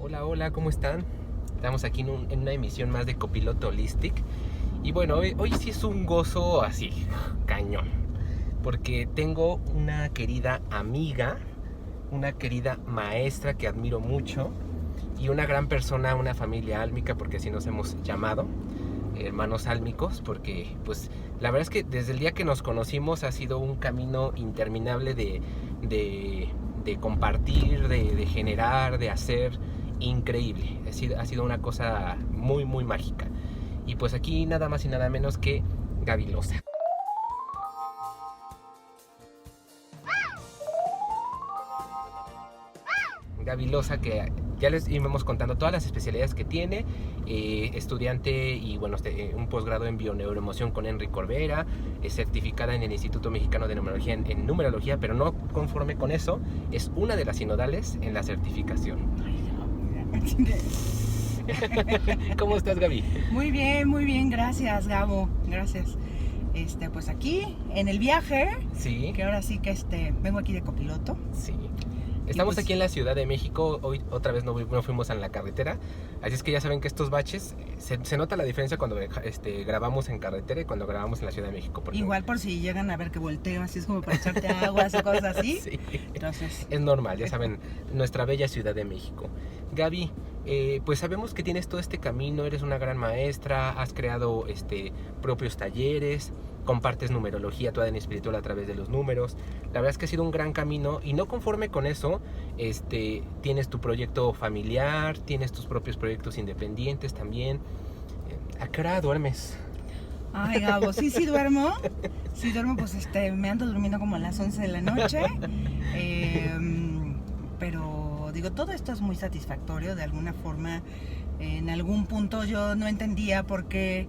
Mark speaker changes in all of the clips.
Speaker 1: Hola, hola, ¿cómo están? Estamos aquí en una emisión más de Copiloto Holistic. Y bueno, hoy sí es un gozo así, cañón. Porque tengo una querida amiga, una querida maestra que admiro mucho. Y una gran persona, una familia álmica, porque así nos hemos llamado, hermanos álmicos. Porque pues la verdad es que desde el día que nos conocimos ha sido un camino interminable de compartir, de generar, de hacer. Increíble, ha sido una cosa muy muy mágica. Y pues aquí nada más y nada menos que Gaby Loza. Gaby Loza, que ya les íbamos contando todas las especialidades que tiene, estudiante y bueno, un posgrado en bioneuroemoción con Enrique Corbera, certificada en el Instituto Mexicano de Numerología en numerología, pero no conforme con eso, es una de las sinodales en la certificación. ¿Cómo estás, Gaby?
Speaker 2: Muy bien, gracias, Gabo, gracias. Pues aquí, en el viaje,
Speaker 1: Sí.
Speaker 2: que ahora sí que vengo aquí de copiloto.
Speaker 1: Sí. Estamos
Speaker 2: pues,
Speaker 1: aquí en la Ciudad de México, hoy otra vez no fuimos en la carretera, así es que ya saben que estos baches, se nota la diferencia cuando grabamos en carretera y cuando grabamos en la Ciudad de México.
Speaker 2: Igual por si llegan a ver que volteo, así es como para echarte aguas o cosas así.
Speaker 1: Sí.
Speaker 2: Entonces,
Speaker 1: Es normal, ya saben, nuestra bella Ciudad de México. Gaby, pues sabemos que tienes todo este camino, eres una gran maestra, has creado propios talleres, compartes numerología toda en espiritual a través de los números. La verdad es que ha sido un gran camino y no conforme con eso, tienes tu proyecto familiar, tienes tus propios proyectos independientes también. ¿A qué hora duermes?
Speaker 2: ay, Gabo, sí duermo. Sí duermo, pues me ando durmiendo como a las 11 de la noche. Pero digo, todo esto es muy satisfactorio de alguna forma. En algún punto yo no entendía por qué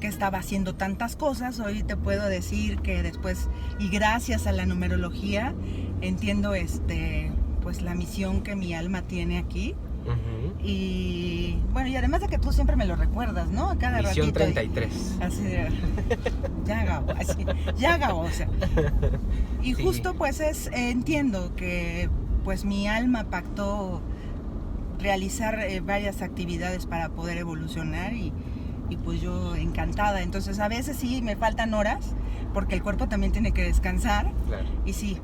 Speaker 2: estaba haciendo tantas cosas. Hoy te puedo decir que después, y gracias a la numerología, entiendo pues la misión que mi alma tiene aquí.
Speaker 1: Uh-huh.
Speaker 2: Y bueno, y además de que tú siempre me lo recuerdas, ¿no? A cada
Speaker 1: Misión
Speaker 2: ratito.
Speaker 1: 33.
Speaker 2: Así de, ya Gabo, o sea. Y
Speaker 1: Sí.
Speaker 2: justo pues entiendo que pues mi alma pactó realizar varias actividades para poder evolucionar y pues yo encantada. Entonces a veces sí me faltan horas porque el cuerpo también tiene que descansar.
Speaker 1: Claro.
Speaker 2: Y sí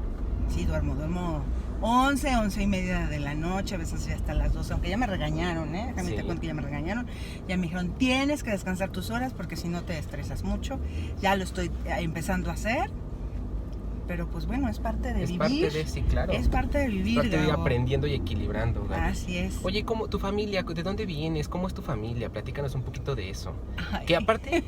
Speaker 2: duermo 11 y media de la noche, a veces ya hasta las 12, aunque ya me regañaron, déjame te cuento que ya me regañaron. Ya me dijeron, tienes que descansar tus horas porque si no te estresas mucho. Ya lo estoy empezando a hacer. Pero pues bueno, es parte de vivir.
Speaker 1: Sí, claro.
Speaker 2: Es parte de vivir,
Speaker 1: Es parte de ir
Speaker 2: Gabo.
Speaker 1: aprendiendo y equilibrando, Gaby.
Speaker 2: Así es.
Speaker 1: Oye, tu familia, ¿de dónde vienes? ¿Cómo es tu familia? Platícanos un poquito de eso.
Speaker 2: Ay.
Speaker 1: Que aparte,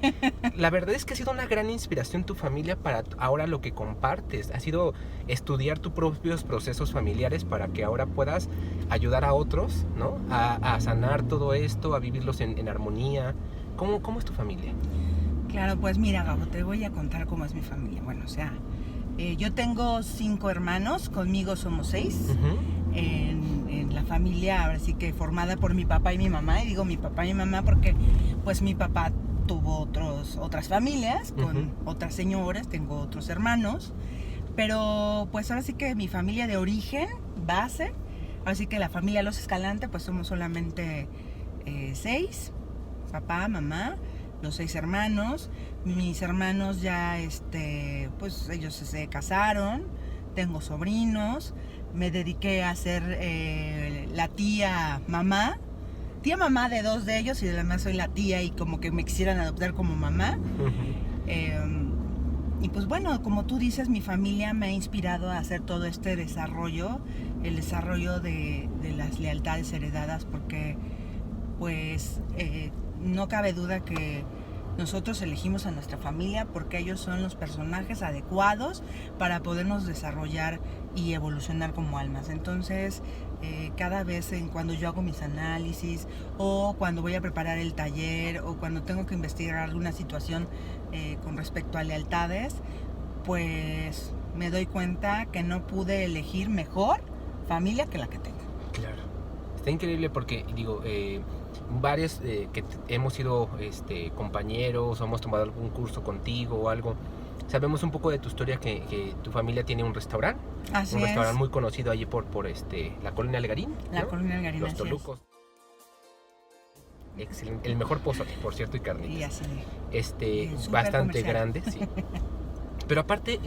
Speaker 1: la verdad es que ha sido una gran inspiración tu familia para ahora lo que compartes. Ha sido estudiar tus propios procesos familiares para que ahora puedas ayudar a otros, ¿no? A sanar todo esto, a vivirlos en armonía. ¿Cómo es tu familia?
Speaker 2: Claro, pues mira, Gabo, te voy a contar cómo es mi familia. Bueno, o sea, yo tengo 5 hermanos, conmigo somos 6.
Speaker 1: Uh-huh.
Speaker 2: En la familia, ahora sí que formada por mi papá y mi mamá. Y digo mi papá y mi mamá porque pues mi papá tuvo otras familias con
Speaker 1: Uh-huh.
Speaker 2: otras señoras, tengo otros hermanos. Pero pues ahora sí que mi familia de origen, base, ahora sí que la familia Los Escalante, pues somos solamente 6, papá, mamá, los 6 hermanos. Mis hermanos ya, pues ellos se casaron, tengo sobrinos, me dediqué a ser la tía mamá de 2 de ellos y además soy la tía y como que me quisieran adoptar como mamá.
Speaker 1: Uh-huh.
Speaker 2: Y pues bueno, como tú dices, mi familia me ha inspirado a hacer todo este desarrollo, el desarrollo de las lealtades heredadas, porque pues no cabe duda que nosotros elegimos a nuestra familia porque ellos son los personajes adecuados para podernos desarrollar y evolucionar como almas. Entonces, cada vez cuando yo hago mis análisis o cuando voy a preparar el taller o cuando tengo que investigar alguna situación con respecto a lealtades, pues me doy cuenta que no pude elegir mejor familia que la que tengo.
Speaker 1: Claro. Está increíble porque, digo, varios que hemos sido compañeros o hemos tomado algún curso contigo o algo, Sabemos un poco de tu historia, que tu familia tiene un restaurante.
Speaker 2: Así
Speaker 1: Un restaurante
Speaker 2: es.
Speaker 1: muy conocido allí por la colonia Algarín.
Speaker 2: La
Speaker 1: ¿no?
Speaker 2: colonia Algarín,
Speaker 1: Los
Speaker 2: así es.
Speaker 1: Tolucos. Excelente. El mejor pozole, por cierto, y
Speaker 2: Y
Speaker 1: carnitas.
Speaker 2: así. Súper
Speaker 1: Bastante
Speaker 2: comercial.
Speaker 1: grande, sí. Pero aparte,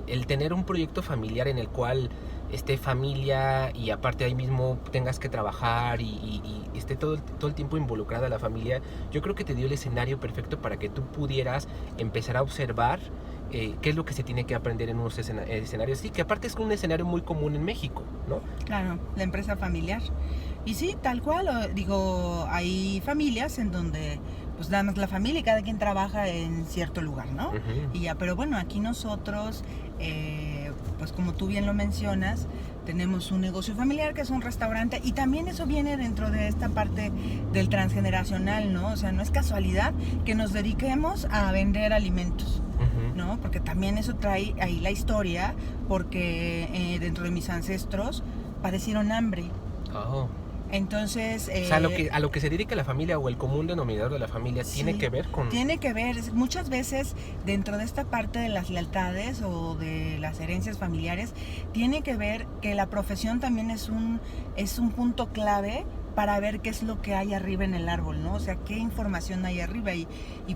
Speaker 1: el tener un proyecto familiar en el cual esté familia y aparte ahí mismo tengas que trabajar y esté todo el tiempo involucrada la familia, yo creo que te dio el escenario perfecto para que tú pudieras empezar a observar qué es lo que se tiene que aprender en unos escenarios. Sí, que aparte es un escenario muy común en México, ¿no?
Speaker 2: Claro, la empresa familiar. Y sí, tal cual, digo, hay familias en donde pues nada más la familia y cada quien trabaja en cierto lugar, ¿no?
Speaker 1: Ujú.
Speaker 2: Y ya, pero bueno, aquí nosotros, pues como tú bien lo mencionas, tenemos un negocio familiar que es un restaurante y también eso viene dentro de esta parte del transgeneracional, ¿no? O sea, no es casualidad que nos dediquemos a vender alimentos,
Speaker 1: Ujú.
Speaker 2: ¿no? Porque también eso trae ahí la historia, porque dentro de mis ancestros padecieron hambre.
Speaker 1: Oh.
Speaker 2: Entonces,
Speaker 1: O sea, a lo que se dedica la familia o el común denominador de la familia tiene
Speaker 2: sí,
Speaker 1: que ver con...
Speaker 2: tiene que ver, muchas veces dentro de esta parte de las lealtades o de las herencias familiares, tiene que ver que la profesión también es un punto clave para ver qué es lo que hay arriba en el árbol, ¿no? O sea, qué información hay arriba. Y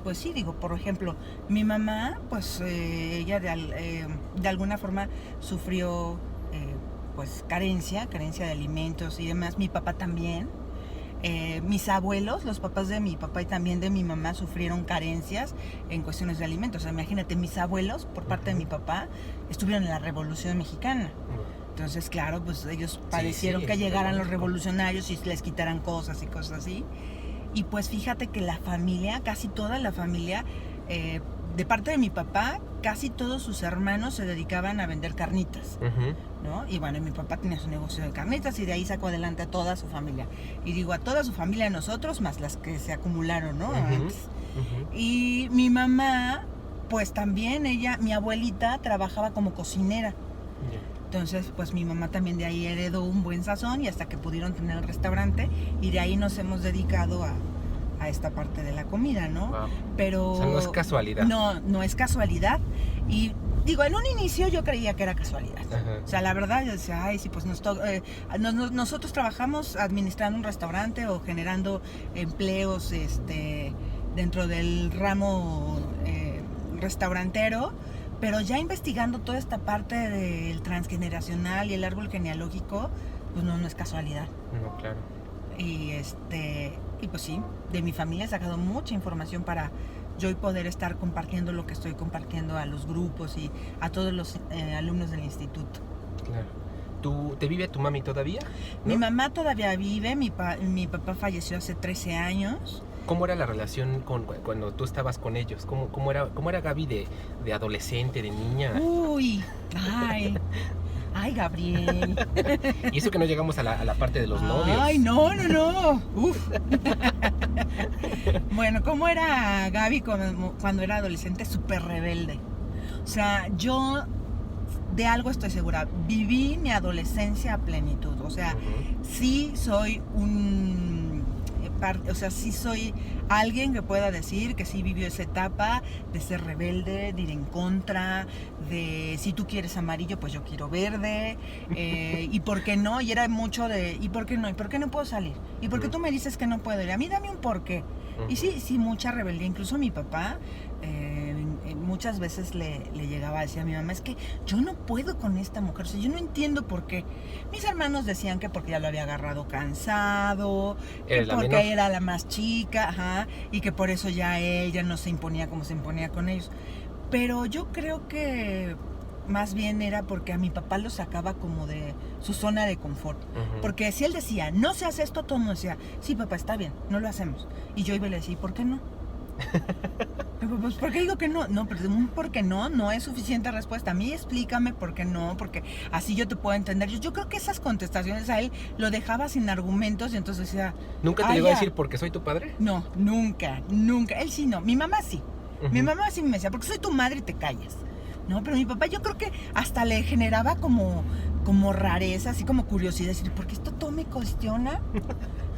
Speaker 2: pues sí, digo, por ejemplo, mi mamá, pues ella de alguna forma sufrió pues carencia de alimentos y demás. Mi papá también. Mis abuelos, los papás de mi papá y también de mi mamá sufrieron carencias en cuestiones de alimentos. O sea, imagínate, mis abuelos, por parte de mi papá, estuvieron en la Revolución Mexicana. Entonces, claro, pues ellos padecieron que llegaran los revolucionarios y les quitaran cosas y cosas así. Y pues fíjate que la familia, casi toda la familia, de parte de mi papá, casi todos sus hermanos se dedicaban a vender carnitas,
Speaker 1: Ujú.
Speaker 2: ¿no? Y bueno, mi papá tenía su negocio de carnitas y de ahí sacó adelante a toda su familia. Y digo, a toda su familia, a nosotros, más las que se acumularon, ¿no?
Speaker 1: Ujú.
Speaker 2: Antes.
Speaker 1: Ujú.
Speaker 2: Y mi mamá, pues también mi abuelita trabajaba como cocinera.
Speaker 1: Ya.
Speaker 2: Entonces, pues mi mamá también de ahí heredó un buen sazón y hasta que pudieron tener el restaurante y de ahí nos hemos dedicado a esta parte de la comida, ¿no?
Speaker 1: Wow.
Speaker 2: Pero
Speaker 1: O sea, no es casualidad.
Speaker 2: No es casualidad. Y digo, en un inicio yo creía que era casualidad.
Speaker 1: Ajá.
Speaker 2: O sea, la verdad, yo decía, ay, sí, pues nosotros trabajamos administrando un restaurante o generando empleos dentro del ramo restaurantero, pero ya investigando toda esta parte del transgeneracional y el árbol genealógico, pues no es casualidad.
Speaker 1: No, claro.
Speaker 2: Y pues sí, de mi familia he sacado mucha información para yo poder estar compartiendo lo que estoy compartiendo a los grupos y a todos los alumnos del instituto.
Speaker 1: Claro. ¿Te vive tu mami todavía? ¿No?
Speaker 2: Mi mamá todavía vive, mi papá falleció hace 13 años.
Speaker 1: ¿Cómo era la relación cuando tú estabas con ellos? ¿Cómo era Gaby de adolescente, de niña?
Speaker 2: Uy, ay, Gabriel.
Speaker 1: Y eso que no llegamos a la parte de los novios.
Speaker 2: Ay, no. Uf. Bueno, ¿cómo era Gaby cuando era adolescente? Súper rebelde. O sea, yo de algo estoy segura. Viví mi adolescencia a plenitud. O sea,
Speaker 1: Ujú.
Speaker 2: sí soy sí soy alguien que pueda decir que sí vivió esa etapa de ser rebelde, de ir en contra, de si tú quieres amarillo, pues yo quiero verde, y por qué no, y era mucho de, ¿y por qué no? ¿Y por qué no puedo salir? ¿Y por qué tú me dices que no puedo ir? A mí dame un porqué. Y sí, mucha rebeldía. Incluso mi papá muchas veces le llegaba a decir a mi mamá, es que yo no puedo con esta mujer, o sea, yo no entiendo por qué. Mis hermanos decían que porque ya lo había agarrado cansado, que porque era la más chica, ajá, y que por eso ya ella no se imponía como se imponía con ellos. Pero yo creo que más bien era porque a mi papá lo sacaba como de su zona de confort.
Speaker 1: Ujú.
Speaker 2: Porque si él decía, no se hace esto, todo el mundo decía, sí, papá, está bien, no lo hacemos. Y yo iba y le decía, ¿por qué no? Pues, ¿por qué digo que no? No, pero un por qué no es suficiente respuesta. A mí explícame por qué no, porque así yo te puedo entender. Yo creo que esas contestaciones a él lo dejaba sin argumentos y entonces decía...
Speaker 1: ¿Nunca te llegó a decir porque soy tu padre?
Speaker 2: No, nunca. Él sí no. Mi mamá sí.
Speaker 1: Uh-huh.
Speaker 2: Mi mamá sí me decía, porque soy tu madre y te callas. No, pero mi papá yo creo que hasta le generaba como rareza, así como curiosidad, decir, ¿por qué esto todo me cuestiona?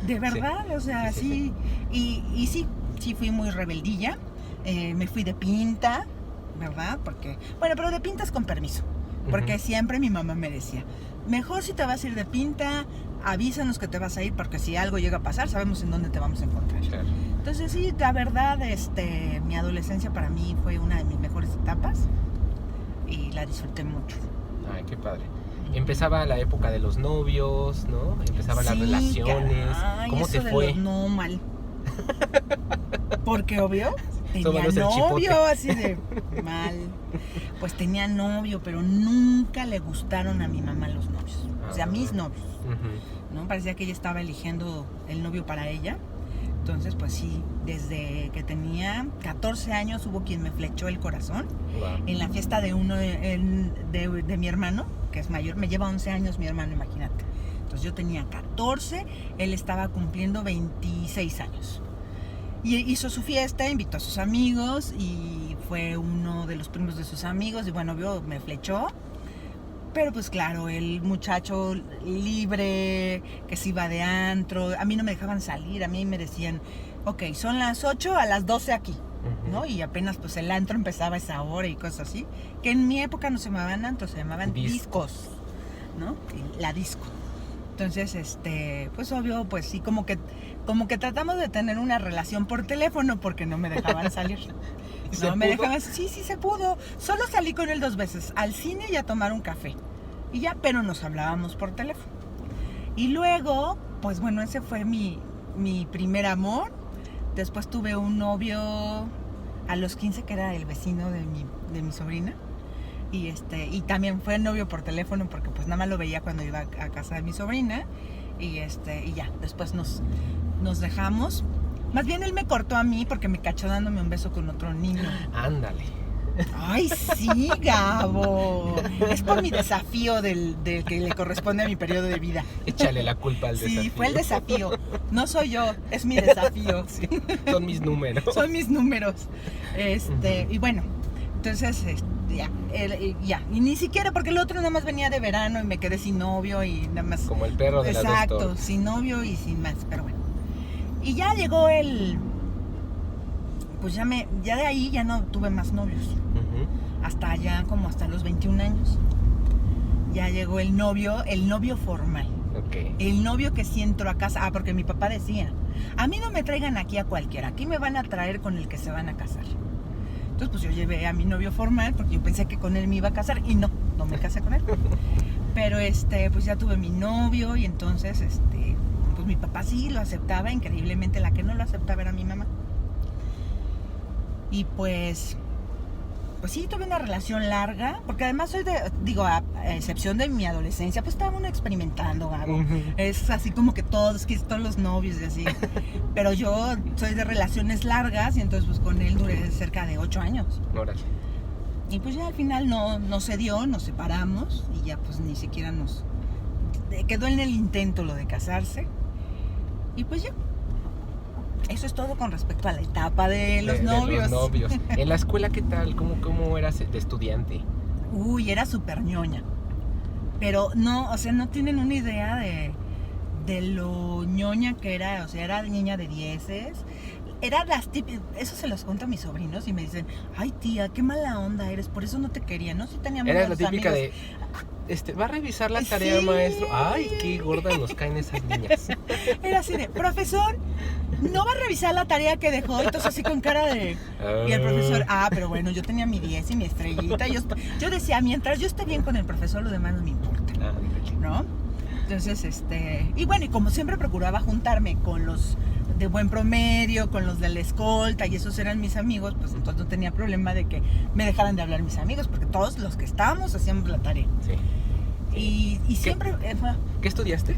Speaker 2: De verdad, sí. O sea, sí. Y sí fui muy rebeldilla, me fui de pinta, ¿verdad? Porque, bueno, pero de pintas con permiso. Porque siempre mi mamá me decía, mejor si te vas a ir de pinta, avísanos que te vas a ir, porque si algo llega a pasar, sabemos en dónde te vamos a encontrar.
Speaker 1: Claro.
Speaker 2: Entonces sí, la verdad, mi adolescencia para mí fue una de mis mejores etapas y la disfruté mucho.
Speaker 1: Ay, qué padre. Empezaba la época de los novios, ¿no? Empezaban las relaciones.
Speaker 2: Caray,
Speaker 1: ¿Cómo
Speaker 2: eso
Speaker 1: te
Speaker 2: de
Speaker 1: fue?
Speaker 2: no, mal. Porque obvio, tenía
Speaker 1: Tómanos el
Speaker 2: novio,
Speaker 1: chipote.
Speaker 2: así de mal. Pues tenía novio, pero nunca le gustaron a mi mamá los novios. O sea, mis novios. ¿No? Parecía que ella estaba eligiendo el novio para ella. Entonces, pues sí, desde que tenía 14 años hubo quien me flechó el corazón.
Speaker 1: Wow.
Speaker 2: En la fiesta de uno de mi hermano, que es mayor, me lleva 11 años mi hermano, imagínate. Entonces yo tenía 14, él estaba cumpliendo 26 años. Y hizo su fiesta, invitó a sus amigos y fue uno de los primos de sus amigos y bueno, me flechó. Pero pues claro, el muchacho libre, que se iba de antro, a mí no me dejaban salir, a mí me decían, ok, son las 8, a las 12 aquí, ¿no? Y apenas pues el antro empezaba a esa hora y cosas así, que en mi época no se llamaban antros, se llamaban discos, ¿no? La disco. Entonces, pues obvio, pues sí, como que tratamos de tener una relación por teléfono porque no me dejaban salir. No me dejaban, sí se pudo. Solo salí con él 2 veces, al cine y a tomar un café. Y ya, pero nos hablábamos por teléfono. Y luego, pues bueno, ese fue mi primer amor. Después tuve un novio a los 15 que era el vecino de mi sobrina. Y también fue novio por teléfono porque pues nada más lo veía cuando iba a casa de mi sobrina. Y ya, después nos dejamos. Más bien él me cortó a mí porque me cachó dándome un beso con otro niño.
Speaker 1: Ándale.
Speaker 2: Ay, sí, Gabo. Es por mi desafío del que le corresponde a mi periodo de vida.
Speaker 1: Échale la culpa al desafío.
Speaker 2: Sí, fue el desafío. No soy yo, es mi desafío.
Speaker 1: Sí, son mis números.
Speaker 2: Son mis números. Y bueno, entonces ya. Y ni siquiera porque el otro nada más venía de verano y me quedé sin novio y nada más.
Speaker 1: Como el perro de las dos
Speaker 2: Exacto,
Speaker 1: torres.
Speaker 2: sin novio y sin más, pero bueno. Y ya llegó pues ya de ahí ya no tuve más novios. Hasta allá, como hasta los 21 años. Ya llegó el novio formal.
Speaker 1: Okay.
Speaker 2: El novio que sí entró a casa. Porque mi papá decía, a mí no me traigan aquí a cualquiera, aquí me van a traer con el que se van a casar. Entonces pues yo llevé a mi novio formal porque yo pensé que con él me iba a casar y no me casé con él. Pero pues ya tuve mi novio y entonces pues mi papá sí lo aceptaba, increíblemente la que no lo aceptaba era mi mamá. Y pues sí, tuve una relación larga, porque además soy a excepción de mi adolescencia, pues estaba uno experimentando, Gabo. Es así como que todos los novios y así. Pero yo soy de relaciones largas y entonces pues con él duré cerca de 8 años.
Speaker 1: Órale.
Speaker 2: Y pues ya al final no se dio, nos separamos y ya pues ni siquiera quedó en el intento lo de casarse. Y pues ya. Eso es todo con respecto a la etapa de los novios.
Speaker 1: De los novios. En la escuela, ¿qué tal? ¿Cómo eras de estudiante?
Speaker 2: Uy, era súper ñoña. Pero no, o sea, no tienen una idea de lo ñoña que era. O sea, era niña de 10. Era las típicas, eso se los cuento a mis sobrinos y me dicen, ay tía, qué mala onda eres, por eso no te quería, ¿no? Sí teníamos
Speaker 1: Era la típica
Speaker 2: amigos.
Speaker 1: ¿Va a revisar la tarea,
Speaker 2: Sí.
Speaker 1: maestro? Ay, qué gordas nos caen esas niñas.
Speaker 2: Era así de, profesor, no va a revisar la tarea que dejó, entonces así con cara de... Y el profesor, pero bueno, yo tenía mi 10 y mi estrellita, yo decía, mientras yo esté bien con el profesor, lo demás no me importa, ¿no? Entonces, y bueno, y como siempre procuraba juntarme con los de buen promedio, con los de la escolta, y esos eran mis amigos, pues entonces no tenía problema de que me dejaran de hablar mis amigos, porque todos los que estábamos hacíamos la tarea.
Speaker 1: Sí.
Speaker 2: Y siempre...
Speaker 1: ¿Qué estudiaste?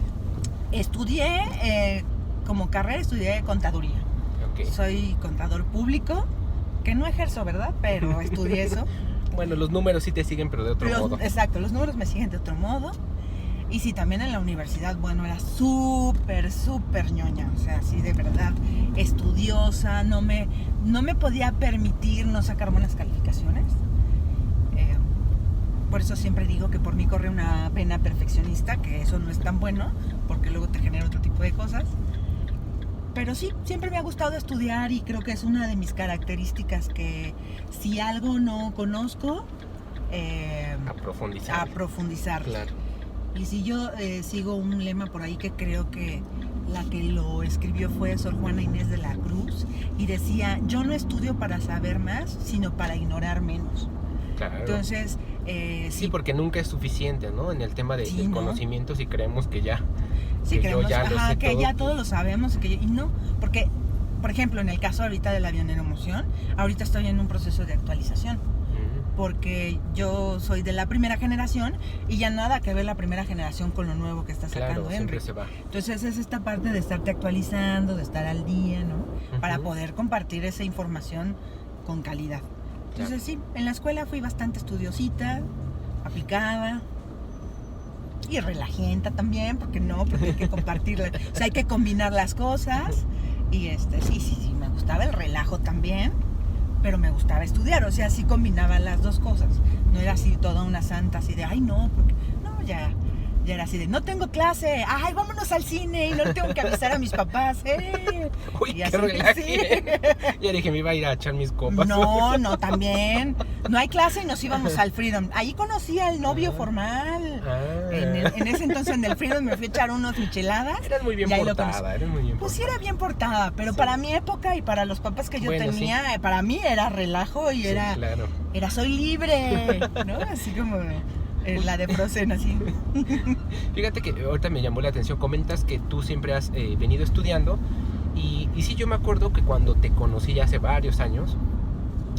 Speaker 2: Estudié, como carrera, estudié contaduría.
Speaker 1: Okay.
Speaker 2: Soy contador público, que no ejerzo, ¿verdad? Pero estudié eso.
Speaker 1: Bueno, los números sí te siguen, pero de otro modo.
Speaker 2: Exacto, los números me siguen de otro modo. Y sí, también en la universidad, bueno, era súper ñoña. O sea, sí, de verdad, estudiosa. No me podía permitir no sacar buenas calificaciones. Por eso siempre digo que por mí corre una vena perfeccionista, que eso no es tan bueno, porque luego te genera otro tipo de cosas. Pero sí, siempre me ha gustado estudiar y creo que es una de mis características, que si algo no conozco,
Speaker 1: A profundizar. Claro.
Speaker 2: Y si yo sigo un lema por ahí que creo que la que lo escribió fue Sor Juana Inés de la Cruz, y decía: yo no estudio para saber más, sino para ignorar menos.
Speaker 1: Claro.
Speaker 2: Entonces,
Speaker 1: sí, porque nunca es suficiente, ¿no? En el tema de conocimientos, y creemos que ya,
Speaker 2: sí,
Speaker 1: que yo ya lo sé
Speaker 2: que
Speaker 1: todo.
Speaker 2: ya todos lo sabemos, y no, porque, por ejemplo, en el caso ahorita de la bioneromoción, ahorita estoy en un proceso de actualización, porque yo soy de la primera generación y ya nada que ver la primera generación con lo nuevo que está sacando
Speaker 1: siempre
Speaker 2: Henry.
Speaker 1: se va.
Speaker 2: Entonces es esta parte de estarte actualizando, de estar al día, ¿no? Para poder compartir esa información con calidad. Entonces sí, en la escuela fui bastante estudiosita, aplicada y relajenta también, porque hay que compartirla, o sea, hay que combinar las cosas. Y sí, me gustaba el relajo también, pero me gustaba estudiar, o sea, sí combinaba las dos cosas. No era así toda una santa, así de, ay no, porque no, ya era así de, no tengo clase, ay, vámonos al cine y no le tengo que avisar a mis papás,
Speaker 1: Uy,
Speaker 2: y
Speaker 1: qué
Speaker 2: así,
Speaker 1: relaje.
Speaker 2: sí.
Speaker 1: Ya dije, me iba a ir a echar mis copas.
Speaker 2: No, también. No hay clase y nos íbamos al Freedom. Ahí conocí al novio formal. En ese entonces en el Freedom me fui a echar unos micheladas.
Speaker 1: Eras muy bien portada,
Speaker 2: Pues sí, era bien portada, pero sí, para mi época y para los papás que yo tenía, sí, para mí era relajo y
Speaker 1: sí, claro.
Speaker 2: Era soy libre, ¿no? Así como la de Frozen, así.
Speaker 1: Fíjate que ahorita me llamó la atención, comentas que tú siempre has venido estudiando, y sí, yo me acuerdo que cuando te conocí ya hace varios años,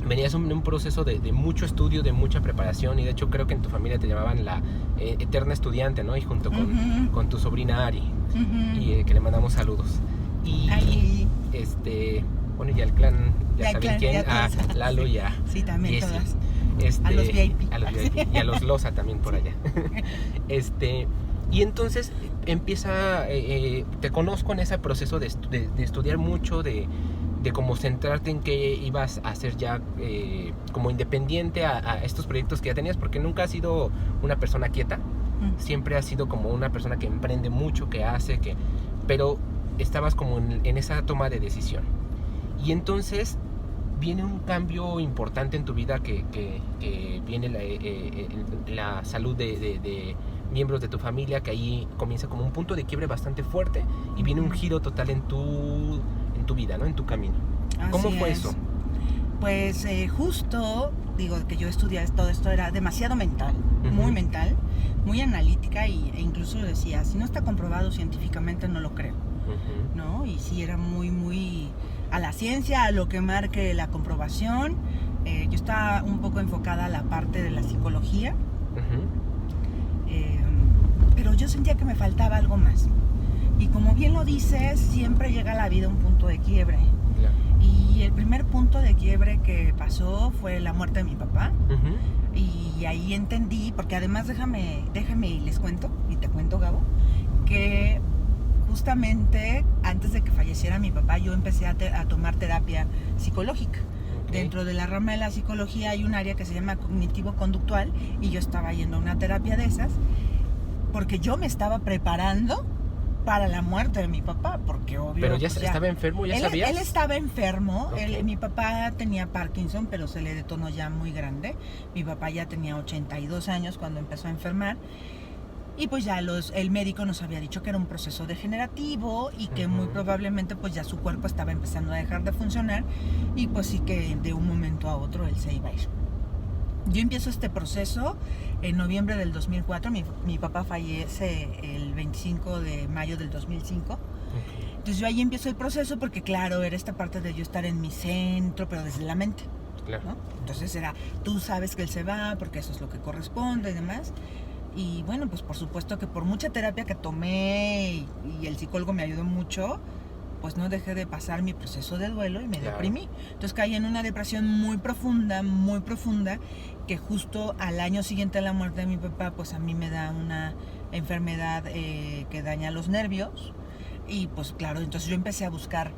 Speaker 1: venías en un proceso de mucho estudio, de mucha preparación, y de hecho creo que en tu familia te llamaban la eterna estudiante, ¿no? Y junto con tu sobrina Ari, y que le mandamos saludos. Y bueno, ya el clan, ya saben quién, Lalo ya.
Speaker 2: Sí, también
Speaker 1: Jessy,
Speaker 2: todas. A los VIP.
Speaker 1: A los VIP y a los Loza también por allá. Y entonces empieza, te conozco en ese proceso de estudiar mucho, de como centrarte en qué ibas a hacer ya como independiente a estos proyectos que ya tenías, porque nunca has sido una persona quieta, siempre has sido como una persona que emprende mucho, que hace, pero estabas como en esa toma de decisión. Y entonces viene un cambio importante en tu vida, que viene la salud de miembros de tu familia, que ahí comienza como un punto de quiebre bastante fuerte, y viene un giro total en tu vida, ¿no? En tu camino. ¿Cómo fue eso?
Speaker 2: Pues justo, digo, que yo estudié todo esto, era demasiado mental, muy mental, muy analítica, e incluso decía, si no está comprobado científicamente, no lo creo, ¿no? Y sí, era muy a la ciencia, a lo que marque la comprobación. Yo estaba un poco enfocada a la parte de la psicología, pero yo sentía que me faltaba algo más. Y como bien lo dices, siempre llega a la vida un punto de quiebre. Claro. Y el primer punto de quiebre que pasó fue la muerte de mi papá. Y ahí entendí, porque además déjame y les cuento, y te cuento, Gabo, que justamente antes de que falleciera mi papá, yo empecé a tomar terapia psicológica. Dentro de la rama de la psicología hay un área que se llama cognitivo-conductual, y yo estaba yendo a una terapia de esas porque yo me estaba preparando para la muerte de mi papá, porque obvio...
Speaker 1: Pero ya estaba enfermo, ¿ya sabías?
Speaker 2: Él estaba enfermo, mi papá tenía Parkinson, pero se le detonó ya muy grande. Mi papá ya tenía 82 años cuando empezó a enfermar, y pues ya el médico nos había dicho que era un proceso degenerativo, y que muy probablemente pues ya su cuerpo estaba empezando a dejar de funcionar, y pues sí que de un momento a otro él se iba a ir. Yo empiezo este proceso en noviembre del 2004, mi papá fallece el 25 de mayo del 2005. Entonces yo ahí empiezo el proceso, porque claro, era esta parte de yo estar en mi centro, pero desde la mente, ¿no? Entonces era, tú sabes que él se va, porque eso es lo que corresponde y demás. Y bueno, pues por supuesto que por mucha terapia que tomé y el psicólogo me ayudó mucho, pues no dejé de pasar mi proceso de duelo y me deprimí. Entonces caí en una depresión muy profunda, que justo al año siguiente de la muerte de mi papá, pues a mí me da una enfermedad que daña los nervios. Y pues claro, entonces yo empecé a buscar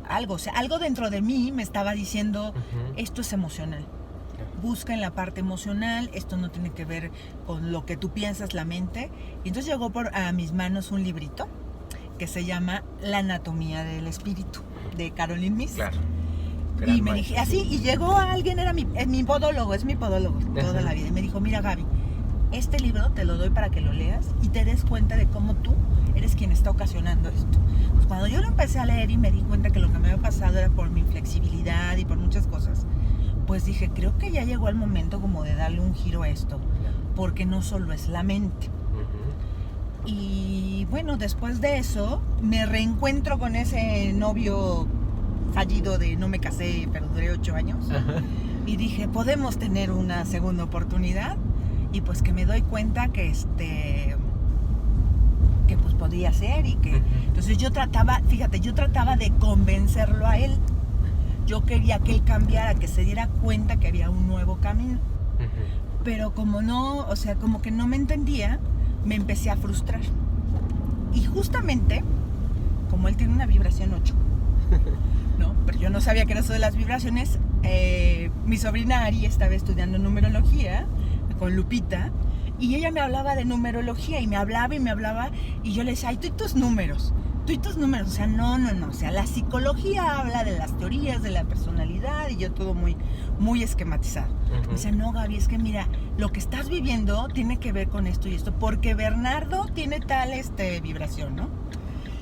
Speaker 2: algo, o sea, algo dentro de mí me estaba diciendo, esto es emocional. Busca en la parte emocional, esto no tiene que ver con lo que tú piensas, la mente. Y entonces llegó a mis manos un librito que se llama La anatomía del espíritu, de Caroline Myss.
Speaker 1: Claro.
Speaker 2: Y me dije, así, y llegó alguien, era mi podólogo, es mi podólogo toda la vida. Y me dijo, mira Gaby, este libro te lo doy para que lo leas y te des cuenta de cómo tú eres quien está ocasionando esto. Pues cuando yo lo empecé a leer y me di cuenta que lo que me había pasado era por mi inflexibilidad y por muchas cosas, pues dije, creo que ya llegó el momento como de darle un giro a esto, porque no solo es la mente. Y bueno, después de eso me reencuentro con ese novio fallido de no me casé, pero duré 8 años. Y dije, podemos tener una segunda oportunidad. Y pues que me doy cuenta que que pues podía ser y que... Entonces yo trataba de convencerlo a él. Yo quería que él cambiara, que se diera cuenta que había un nuevo camino. Pero como no, o sea, como que no me entendía, me empecé a frustrar. Y justamente, como él tiene una vibración 8, ¿no? Pero yo no sabía que era eso de las vibraciones, mi sobrina Ari estaba estudiando numerología con Lupita, y ella me hablaba de numerología, y me hablaba, y yo le decía, ay, tú y tus números, o sea, no, o sea, la psicología habla de las teorías, de la personalidad, y yo todo muy, muy esquematizado. Me dice, no, Gaby, es que mira, lo que estás viviendo tiene que ver con esto y esto, porque Bernardo tiene tal vibración, ¿no?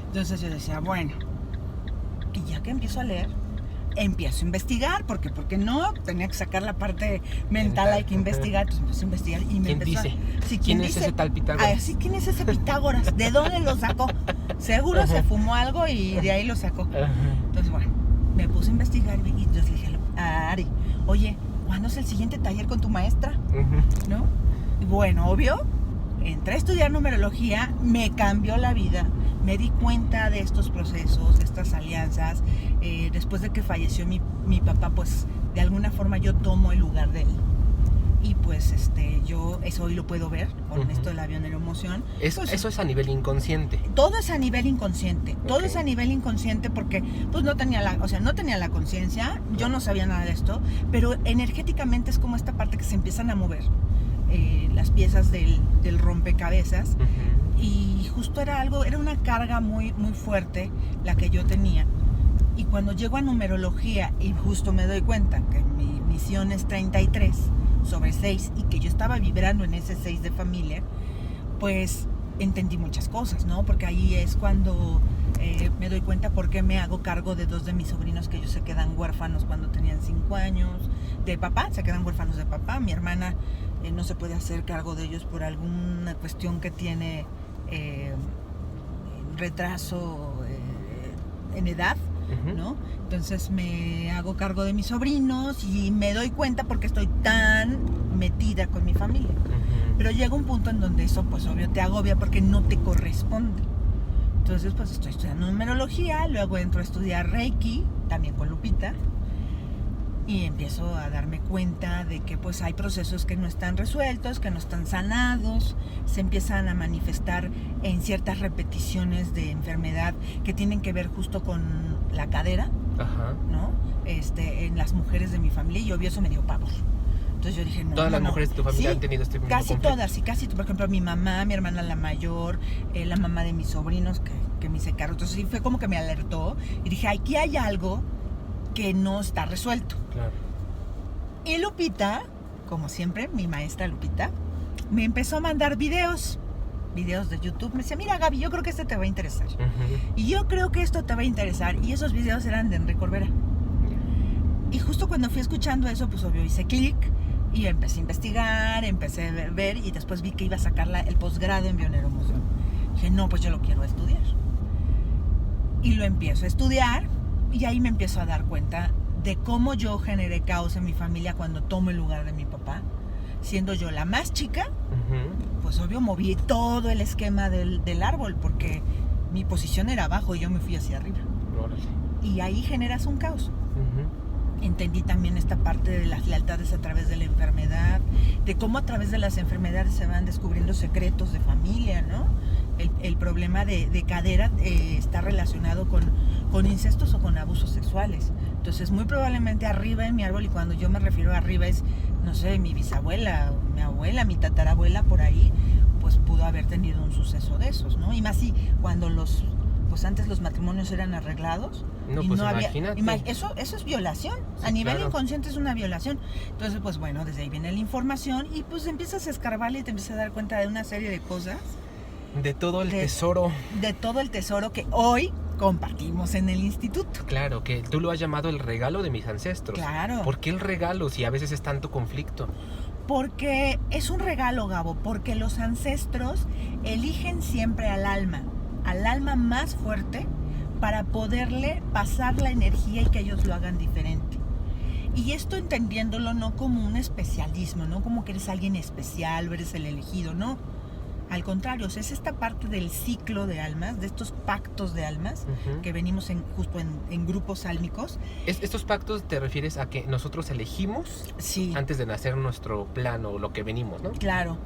Speaker 2: Entonces yo decía, bueno, y ya que empiezo a leer, empiezo a investigar, porque no, tenía que sacar la parte mental, hay que investigar, entonces empecé a investigar y me empezó
Speaker 1: dice?
Speaker 2: Sí,
Speaker 1: ¿Quién es ese tal Pitágoras?
Speaker 2: Sí, ¿quién es ese Pitágoras? ¿De dónde lo sacó? Seguro se fumó algo y de ahí lo sacó. Entonces, bueno, me puse a investigar y entonces le dije a Ari, oye, ¿cuándo es el siguiente taller con tu maestra? ¿No? Y bueno, obvio, entré a estudiar numerología, me cambió la vida. Me di cuenta de estos procesos, de estas alianzas. Después de que falleció mi papá, pues de alguna forma yo tomo el lugar de él. Y pues yo eso hoy lo puedo ver con esto de la bioneuroemoción.
Speaker 1: Eso es a nivel inconsciente.
Speaker 2: Todo es a nivel inconsciente. Todo es a nivel inconsciente porque pues no tenía la conciencia, yo no sabía nada de esto, pero energéticamente es como esta parte que se empiezan a mover. Las piezas del rompecabezas. Y justo era una carga muy, muy fuerte la que yo tenía. Y cuando llego a numerología y justo me doy cuenta que mi misión es 33/6 y que yo estaba vibrando en ese 6 de familia, pues entendí muchas cosas, ¿no? Porque ahí es cuando me doy cuenta por qué me hago cargo de 2 de mis sobrinos que ellos se quedan huérfanos cuando tenían 5 años de papá, se quedan huérfanos de papá. Mi hermana no se puede hacer cargo de ellos por alguna cuestión que tiene retraso en edad, ¿no? Entonces me hago cargo de mis sobrinos y me doy cuenta porque estoy tan metida con mi familia. Pero llega un punto en donde eso, pues obvio, te agobia porque no te corresponde. Entonces, pues estoy estudiando numerología, luego entro a estudiar Reiki, también con Lupita, y empiezo a darme cuenta de que pues hay procesos que no están resueltos, que no están sanados, se empiezan a manifestar en ciertas repeticiones de enfermedad que tienen que ver justo con la cadera, ¿no? En las mujeres de mi familia, y obvio eso me dio pavor. Entonces yo dije, no.
Speaker 1: ¿Todas las mujeres de tu familia han tenido este mismo
Speaker 2: casi
Speaker 1: conflicto?
Speaker 2: todas, y casi, por ejemplo, mi mamá, mi hermana la mayor, la mamá de mis sobrinos que me hice cargo. Entonces sí fue como que me alertó y dije, aquí hay algo que no está resuelto.
Speaker 1: Claro.
Speaker 2: Y Lupita, como siempre, mi maestra Lupita, me empezó a mandar videos de YouTube. Me decía, mira Gaby, yo creo que este te va a interesar. Y yo creo que esto te va a interesar. Y esos videos eran de Enrique Corbera. Y justo cuando fui escuchando eso, pues obvio hice clic y empecé a investigar, empecé a ver y después vi que iba a sacar el posgrado en bioneuroemoción. Dije, no, pues yo lo quiero estudiar. Y lo empiezo a estudiar y ahí me empiezo a dar cuenta de cómo yo generé caos en mi familia cuando tomo el lugar de mi papá. Siendo yo la más chica, pues obvio moví todo el esquema del árbol porque mi posición era abajo y yo me fui hacia arriba. Y ahí generas un caos. Entendí también esta parte de las lealtades a través de la enfermedad, de cómo a través de las enfermedades se van descubriendo secretos de familia, ¿no? El problema de cadera está relacionado con incestos o con abusos sexuales. Entonces, muy probablemente arriba en mi árbol, y cuando yo me refiero a arriba es, no sé, mi bisabuela, mi abuela, mi tatarabuela, por ahí, pues pudo haber tenido un suceso de esos, ¿no? Y más si cuando los pues antes los matrimonios eran arreglados.
Speaker 1: No,
Speaker 2: y
Speaker 1: pues
Speaker 2: no había,
Speaker 1: imagínate.
Speaker 2: eso es violación.
Speaker 1: Sí,
Speaker 2: A nivel
Speaker 1: claro.
Speaker 2: inconsciente es una violación. Entonces, pues bueno, desde ahí viene la información y pues empiezas a escarbarle y te empiezas a dar cuenta de una serie de cosas,
Speaker 1: De todo el
Speaker 2: de-
Speaker 1: tesoro.
Speaker 2: de todo el tesoro que hoy compartimos en el instituto.
Speaker 1: Claro, que tú lo has llamado el regalo de mis ancestros.
Speaker 2: Claro.
Speaker 1: ¿Por qué el regalo si a veces es tanto conflicto?
Speaker 2: Porque es un regalo, Gabo, porque los ancestros eligen siempre al alma más fuerte para poderle pasar la energía y que ellos lo hagan diferente. Y esto entendiéndolo no como un especialismo, no como que eres alguien especial o eres el elegido, no. Al contrario, o sea, es esta parte del ciclo de almas, de estos pactos de almas
Speaker 1: Ujú.
Speaker 2: que venimos justo en grupos sálmicos.
Speaker 1: ¿Estos pactos te refieres a que nosotros elegimos
Speaker 2: Sí,
Speaker 1: antes de nacer nuestro plan o lo que venimos, ¿no?
Speaker 2: claro.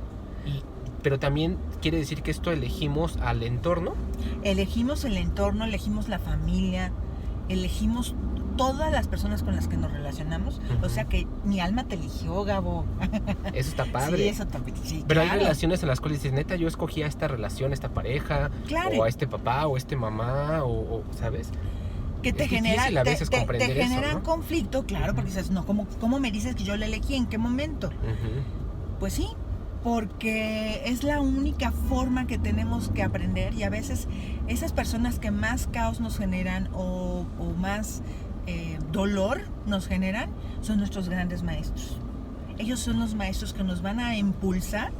Speaker 1: Pero también quiere decir que esto elegimos al entorno.
Speaker 2: Elegimos el entorno, elegimos la familia, elegimos todas las personas con las que nos relacionamos.
Speaker 1: Ujú.
Speaker 2: O sea que mi alma te eligió, Gabo.
Speaker 1: Eso está padre.
Speaker 2: Sí, eso también. Sí,
Speaker 1: Pero
Speaker 2: claro.
Speaker 1: hay relaciones en las cuales dices, neta, yo escogí a esta relación, a esta pareja,
Speaker 2: Claro.
Speaker 1: o a este papá, o a este mamá, ¿sabes?
Speaker 2: Que te
Speaker 1: es
Speaker 2: genera,
Speaker 1: difícil a veces
Speaker 2: te
Speaker 1: comprender eso,
Speaker 2: generan
Speaker 1: ¿no?
Speaker 2: conflicto, claro,
Speaker 1: Ujú.
Speaker 2: porque dices, no, ¿cómo me dices que yo la elegí? ¿En qué momento?
Speaker 1: Ujú.
Speaker 2: Pues sí, porque es la única forma que tenemos que aprender y a veces esas personas que más caos nos generan o más dolor nos generan son nuestros grandes maestros. Ellos son los maestros que nos van a impulsar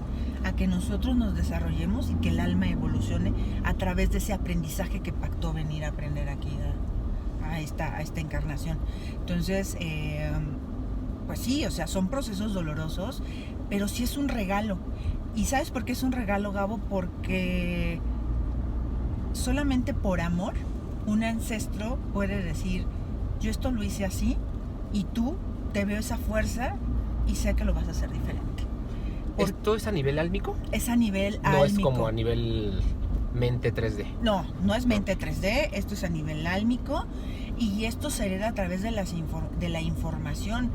Speaker 2: a que nosotros nos desarrollemos y que el alma evolucione a través de ese aprendizaje que pactó venir a aprender aquí a esta encarnación. Entonces, pues sí, o sea, son procesos dolorosos, pero sí es un regalo. ¿Y sabes por qué es un regalo, Gabo? Porque solamente por amor un ancestro puede decir, yo esto lo hice así y tú te veo esa fuerza y sé que lo vas a hacer diferente.
Speaker 1: ¿Esto es a nivel álmico?
Speaker 2: Es a nivel
Speaker 1: No es
Speaker 2: álmico.
Speaker 1: como a nivel mente 3D.
Speaker 2: No, no es mente 3D, esto es a nivel álmico y esto se hereda a través de la información.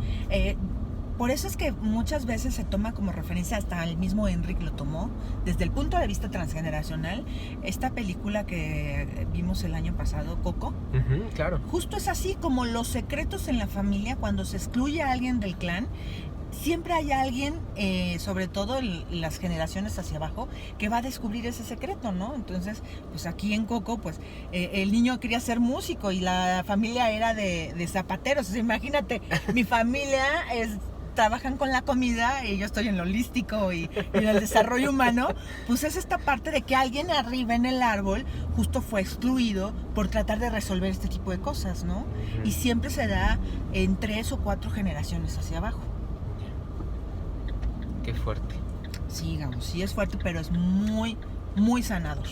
Speaker 2: Por eso es que muchas veces se toma como referencia, hasta el mismo Enric lo tomó, desde el punto de vista transgeneracional, esta película que vimos el año pasado, Coco.
Speaker 1: Ujú, claro.
Speaker 2: Justo es así, como los secretos en la familia, cuando se excluye a alguien del clan, siempre hay alguien, sobre todo las generaciones hacia abajo, que va a descubrir ese secreto, ¿no? Entonces, pues aquí en Coco, pues el niño quería ser músico y la familia era de zapateros. O sea, imagínate, mi familia trabajan con la comida y yo estoy en lo holístico y en el desarrollo humano, pues es esta parte de que alguien arriba en el árbol justo fue excluido por tratar de resolver este tipo de cosas, ¿no?
Speaker 1: Ujú.
Speaker 2: Y siempre se da en 3 o 4 generaciones hacia abajo.
Speaker 1: Qué fuerte.
Speaker 2: Sí, Gabo, sí es fuerte, pero es muy, muy sanador.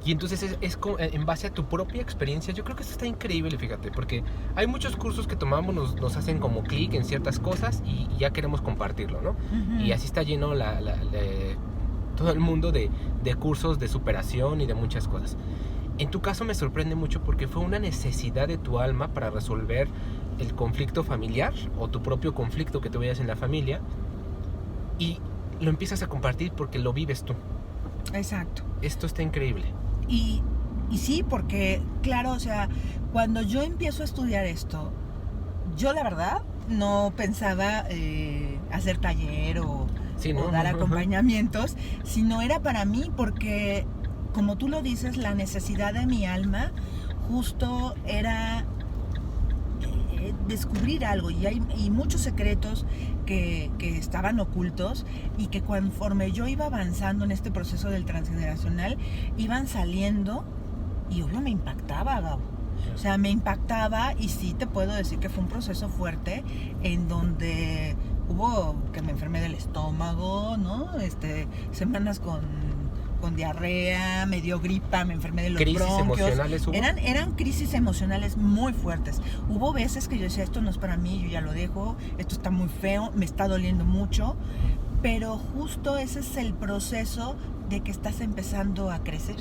Speaker 1: Y entonces en base a tu propia experiencia. Yo creo que esto está increíble, fíjate, porque hay muchos cursos que tomamos, nos hacen como clic en ciertas cosas y ya queremos compartirlo, ¿no?
Speaker 2: Ujú.
Speaker 1: Y así está lleno todo el mundo de cursos de superación y de muchas cosas. En tu caso me sorprende mucho porque fue una necesidad de tu alma para resolver el conflicto familiar o tu propio conflicto que tuvieras en la familia, y lo empiezas a compartir porque lo vives tú.
Speaker 2: Exacto.
Speaker 1: Esto está increíble.
Speaker 2: Y sí, porque, claro, o sea, cuando yo empiezo a estudiar esto, yo la verdad no pensaba hacer taller o
Speaker 1: Sí, ¿no?
Speaker 2: dar acompañamientos, sino era para mí porque, como tú lo dices, la necesidad de mi alma justo era descubrir algo, y hay muchos secretos que estaban ocultos y que conforme yo iba avanzando en este proceso del transgeneracional iban saliendo, y obvio me impactaba, Gabo. O sea, me impactaba, y sí te puedo decir que fue un proceso fuerte en donde hubo que me enfermé del estómago, ¿no? Semanas con diarrea, me dio gripa, me enfermé de los
Speaker 1: ¿Crisis
Speaker 2: bronquios.
Speaker 1: emocionales hubo?
Speaker 2: Eran crisis emocionales muy fuertes. Hubo veces que yo decía, esto no es para mí, yo ya lo dejo, esto está muy feo, me está doliendo mucho, pero justo ese es el proceso de que estás empezando a crecer.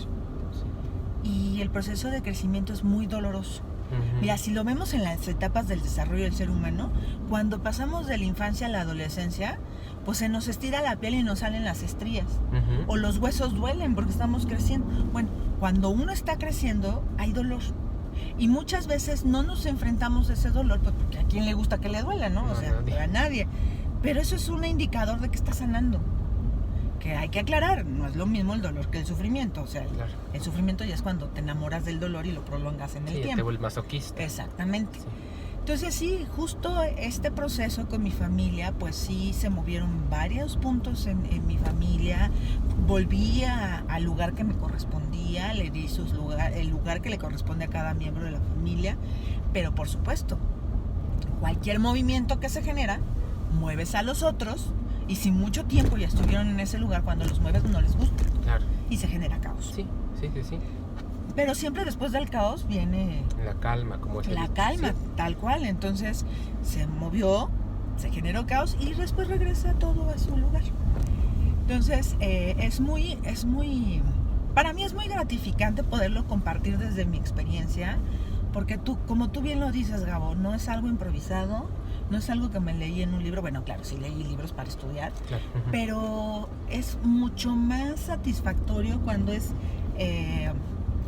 Speaker 2: Y el proceso de crecimiento es muy doloroso.
Speaker 1: Ujú.
Speaker 2: Mira, si lo vemos en las etapas del desarrollo del ser humano, cuando pasamos de la infancia a la adolescencia, pues se nos estira la piel y nos salen las estrías.
Speaker 1: Ujú.
Speaker 2: O los huesos duelen porque estamos creciendo. Bueno, cuando uno está creciendo, hay dolor. Y muchas veces no nos enfrentamos a ese dolor, pues porque a quién le gusta que le duela, ¿no?
Speaker 1: No,
Speaker 2: O sea,
Speaker 1: nadie.
Speaker 2: a nadie. Pero eso es un indicador de que está sanando. Que hay que aclarar, no es lo mismo el dolor que el sufrimiento. O sea,
Speaker 1: Claro.
Speaker 2: el sufrimiento ya es cuando te enamoras del dolor y lo prolongas en el
Speaker 1: Sí, te
Speaker 2: tiempo.
Speaker 1: vuelves masoquista.
Speaker 2: Exactamente.
Speaker 1: Sí.
Speaker 2: Entonces sí, justo este proceso con mi familia, pues sí se movieron varios puntos en mi familia. Volví al lugar que me correspondía, le di el lugar que le corresponde a cada miembro de la familia. Pero por supuesto, cualquier movimiento que se genera, mueves a los otros. Y si mucho tiempo ya estuvieron en ese lugar, cuando los mueves no les gusta.
Speaker 1: Claro.
Speaker 2: Y se genera caos.
Speaker 1: Sí.
Speaker 2: Pero siempre después del caos viene
Speaker 1: La calma, como es.
Speaker 2: la calma, tal cual. Entonces se movió, se generó caos y después regresa todo a su lugar. Entonces para mí es muy gratificante poderlo compartir desde mi experiencia, porque como tú bien lo dices, Gabo, no es algo improvisado, no es algo que me leí en un libro. Bueno, claro, sí leí libros para estudiar,
Speaker 1: Claro.
Speaker 2: pero es mucho más satisfactorio cuando es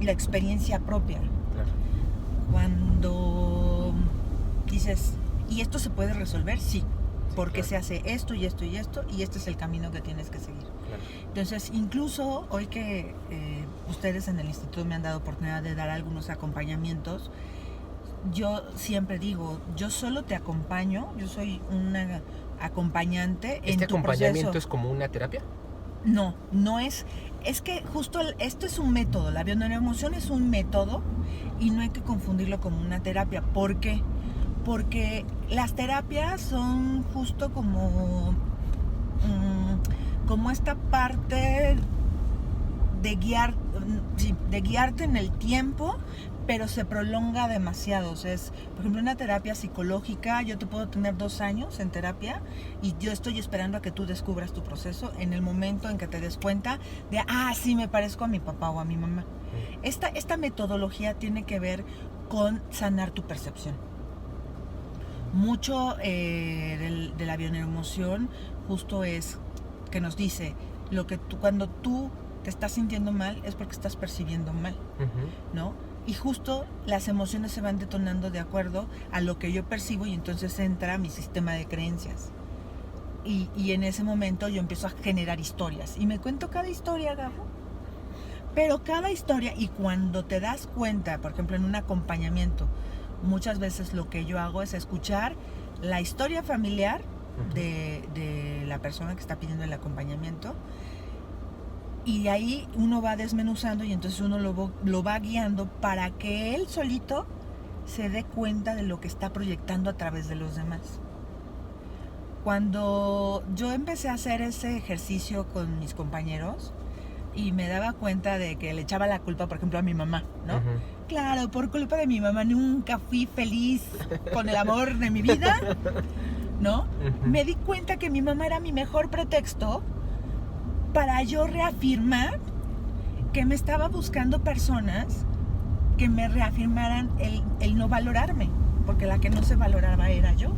Speaker 2: la experiencia propia.
Speaker 1: Claro.
Speaker 2: Cuando dices, ¿y esto se puede resolver? Sí, porque
Speaker 1: claro.
Speaker 2: se hace esto y esto y esto, y este es el camino que tienes que seguir.
Speaker 1: Claro.
Speaker 2: Entonces, incluso hoy que ustedes en el instituto me han dado oportunidad de dar algunos acompañamientos, yo siempre digo, yo solo te acompaño, yo soy una acompañante en
Speaker 1: ¿Este
Speaker 2: tu
Speaker 1: acompañamiento
Speaker 2: proceso.
Speaker 1: es como una terapia?
Speaker 2: No es que justo esto es un método, la bioneuroemoción es un método y no hay que confundirlo con una terapia. ¿Por qué? Porque las terapias son justo como esta parte de guiarte en el tiempo, pero se prolonga demasiado. O sea, por ejemplo, una terapia psicológica, yo te puedo tener 2 años en terapia y yo estoy esperando a que tú descubras tu proceso en el momento en que te des cuenta de, sí, me parezco a mi papá o a mi mamá. Esta metodología tiene que ver con sanar tu percepción. Mucho de la bioneuroemoción justo es que nos dice cuando tú te estás sintiendo mal es porque estás percibiendo mal, ¿no? Y justo las emociones se van detonando de acuerdo a lo que yo percibo y entonces entra mi sistema de creencias. Y en ese momento yo empiezo a generar historias y me cuento cada historia, Gabo. Pero cada historia, y cuando te das cuenta, por ejemplo en un acompañamiento, muchas veces lo que yo hago es escuchar la historia familiar de la persona que está pidiendo el acompañamiento, y ahí uno va desmenuzando y entonces uno lo va guiando para que él solito se dé cuenta de lo que está proyectando a través de los demás. Cuando yo empecé a hacer ese ejercicio con mis compañeros y me daba cuenta de que le echaba la culpa, por ejemplo, a mi mamá, ¿no? Claro, por culpa de mi mamá nunca fui feliz con el amor de mi vida, ¿no? Me di cuenta que mi mamá era mi mejor pretexto para yo reafirmar que me estaba buscando personas que me reafirmaran el no valorarme, porque la que no se valoraba era yo.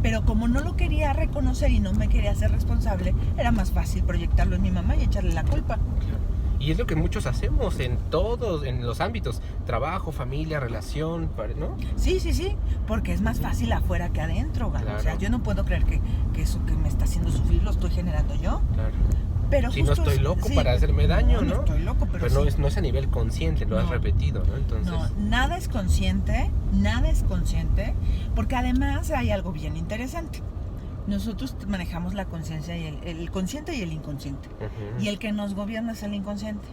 Speaker 2: Pero como no lo quería reconocer y no me quería hacer responsable, era más fácil proyectarlo en mi mamá y echarle la culpa.
Speaker 1: Y es lo que muchos hacemos en todos, en los ámbitos, trabajo, familia, relación, ¿no?
Speaker 2: Sí, porque es más fácil afuera que adentro, Galo.
Speaker 1: Claro.
Speaker 2: O sea, yo no puedo creer que eso que me está haciendo sufrir lo estoy generando yo.
Speaker 1: Claro.
Speaker 2: Pero
Speaker 1: Si no
Speaker 2: justo
Speaker 1: estoy loco para hacerme daño, ¿no?
Speaker 2: No estoy loco, pero
Speaker 1: no es a nivel consciente, lo has repetido, ¿no? Entonces...
Speaker 2: No, nada es consciente, porque además hay algo bien interesante. Nosotros manejamos la conciencia y el consciente y el inconsciente. Y el que nos gobierna es el inconsciente.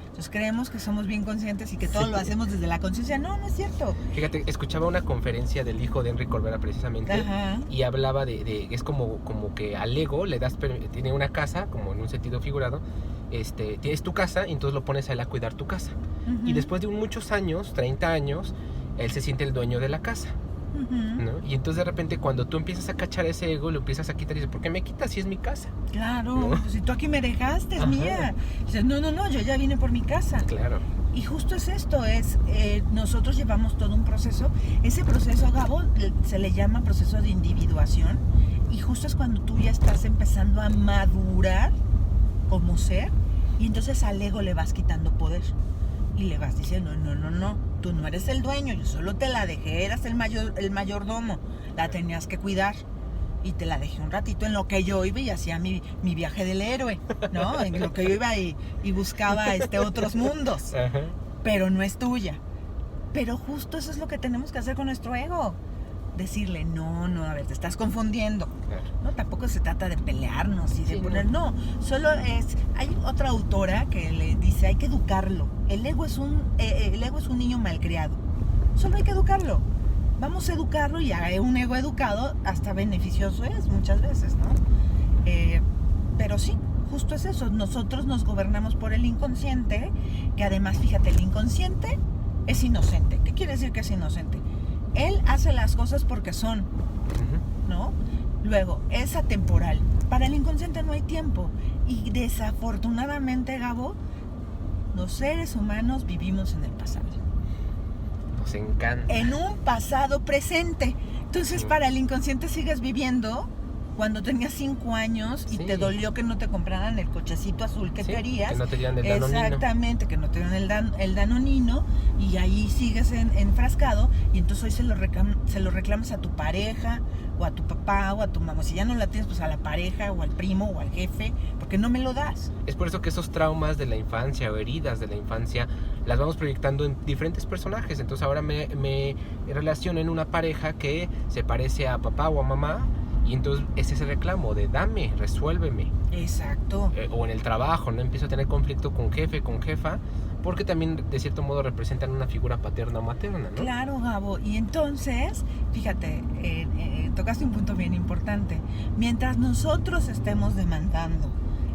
Speaker 2: Entonces creemos que somos bien conscientes y que todo lo hacemos desde la conciencia. No es cierto.
Speaker 1: Fíjate, escuchaba una conferencia del hijo de Enrique Corbera precisamente. Y hablaba es como que al ego le das, tiene una casa, como en un sentido figurado, tienes tu casa y entonces lo pones a él a cuidar tu casa. Y después de muchos años, 30 años, él se siente el dueño de la casa. ¿No? Y entonces de repente cuando tú empiezas a cachar ese ego, lo empiezas a quitar y dices, ¿por qué me quitas si es mi casa?
Speaker 2: Claro,
Speaker 1: ¿no?
Speaker 2: Pues si tú aquí me dejaste, es mía. Dices, no, yo ya vine por mi casa.
Speaker 1: Claro.
Speaker 2: Y justo es esto, nosotros llevamos todo un proceso. Ese proceso, Gabo, se le llama proceso de individuación. Y justo es cuando tú ya estás empezando a madurar como ser Y entonces al ego le vas quitando poder. Y le vas diciendo, no, tú no eres el dueño, yo solo te la dejé, eras el mayordomo, la tenías que cuidar. Y te la dejé un ratito en lo que yo iba y hacía mi viaje del héroe, ¿no? En lo que yo iba y buscaba otros mundos.
Speaker 1: Ajá.
Speaker 2: Pero no es tuya. Pero justo eso es lo que tenemos que hacer con nuestro ego. Decirle, no, a ver, te estás confundiendo.
Speaker 1: Claro.
Speaker 2: No, tampoco se trata de pelearnos y de
Speaker 1: Sí,
Speaker 2: poner, no, solo hay otra autora que le dice, hay que educarlo. El ego es un niño malcriado. Solo hay que educarlo. Vamos a educarlo y a un ego educado hasta beneficioso es muchas veces, ¿no? Pero sí, justo es eso. Nosotros nos gobernamos por el inconsciente, que además, fíjate, el inconsciente es inocente. ¿Qué quiere decir que es inocente? Él hace las cosas porque son,
Speaker 1: Ujú.
Speaker 2: ¿no? Luego, es atemporal. Para el inconsciente no hay tiempo. Y desafortunadamente, Gabo, los seres humanos vivimos en el pasado.
Speaker 1: Nos encanta.
Speaker 2: En un pasado presente. Entonces,
Speaker 1: Sí.
Speaker 2: para el inconsciente sigues viviendo cuando tenías 5 años y
Speaker 1: Sí.
Speaker 2: te dolió que no te compraran el cochecito azul que
Speaker 1: Sí,
Speaker 2: querías.
Speaker 1: que no te dieran el danonino.
Speaker 2: Exactamente, que no te dieran el danonino y ahí sigues enfrascado y entonces hoy se lo reclamas a tu pareja o a tu papá o a tu mamá. Si ya no la tienes, pues a la pareja o al primo o al jefe, porque no me lo das.
Speaker 1: Es por eso que esos traumas de la infancia o heridas de la infancia las vamos proyectando en diferentes personajes. Entonces ahora me relaciono en una pareja que se parece a papá o a mamá y entonces es ese reclamo de dame, resuélveme.
Speaker 2: Exacto.
Speaker 1: O en el trabajo, ¿no? Empiezo a tener conflicto con jefe, con jefa, porque también de cierto modo representan una figura paterna o materna, ¿no?
Speaker 2: Claro, Gabo. Y entonces, fíjate, tocaste un punto bien importante. Mientras nosotros estemos demandando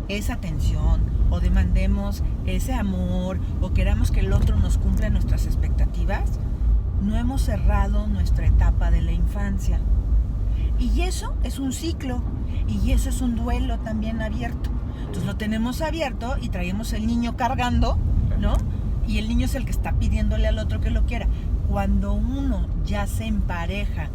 Speaker 2: esa atención o demandemos ese amor o queramos que el otro nos cumpla nuestras expectativas, no hemos cerrado nuestra etapa de la infancia. Y eso es un ciclo y eso es un duelo también abierto. Entonces lo tenemos abierto y traemos el niño cargando, ¿no? Y el niño es el que está pidiéndole al otro que lo quiera. Cuando uno ya se empareja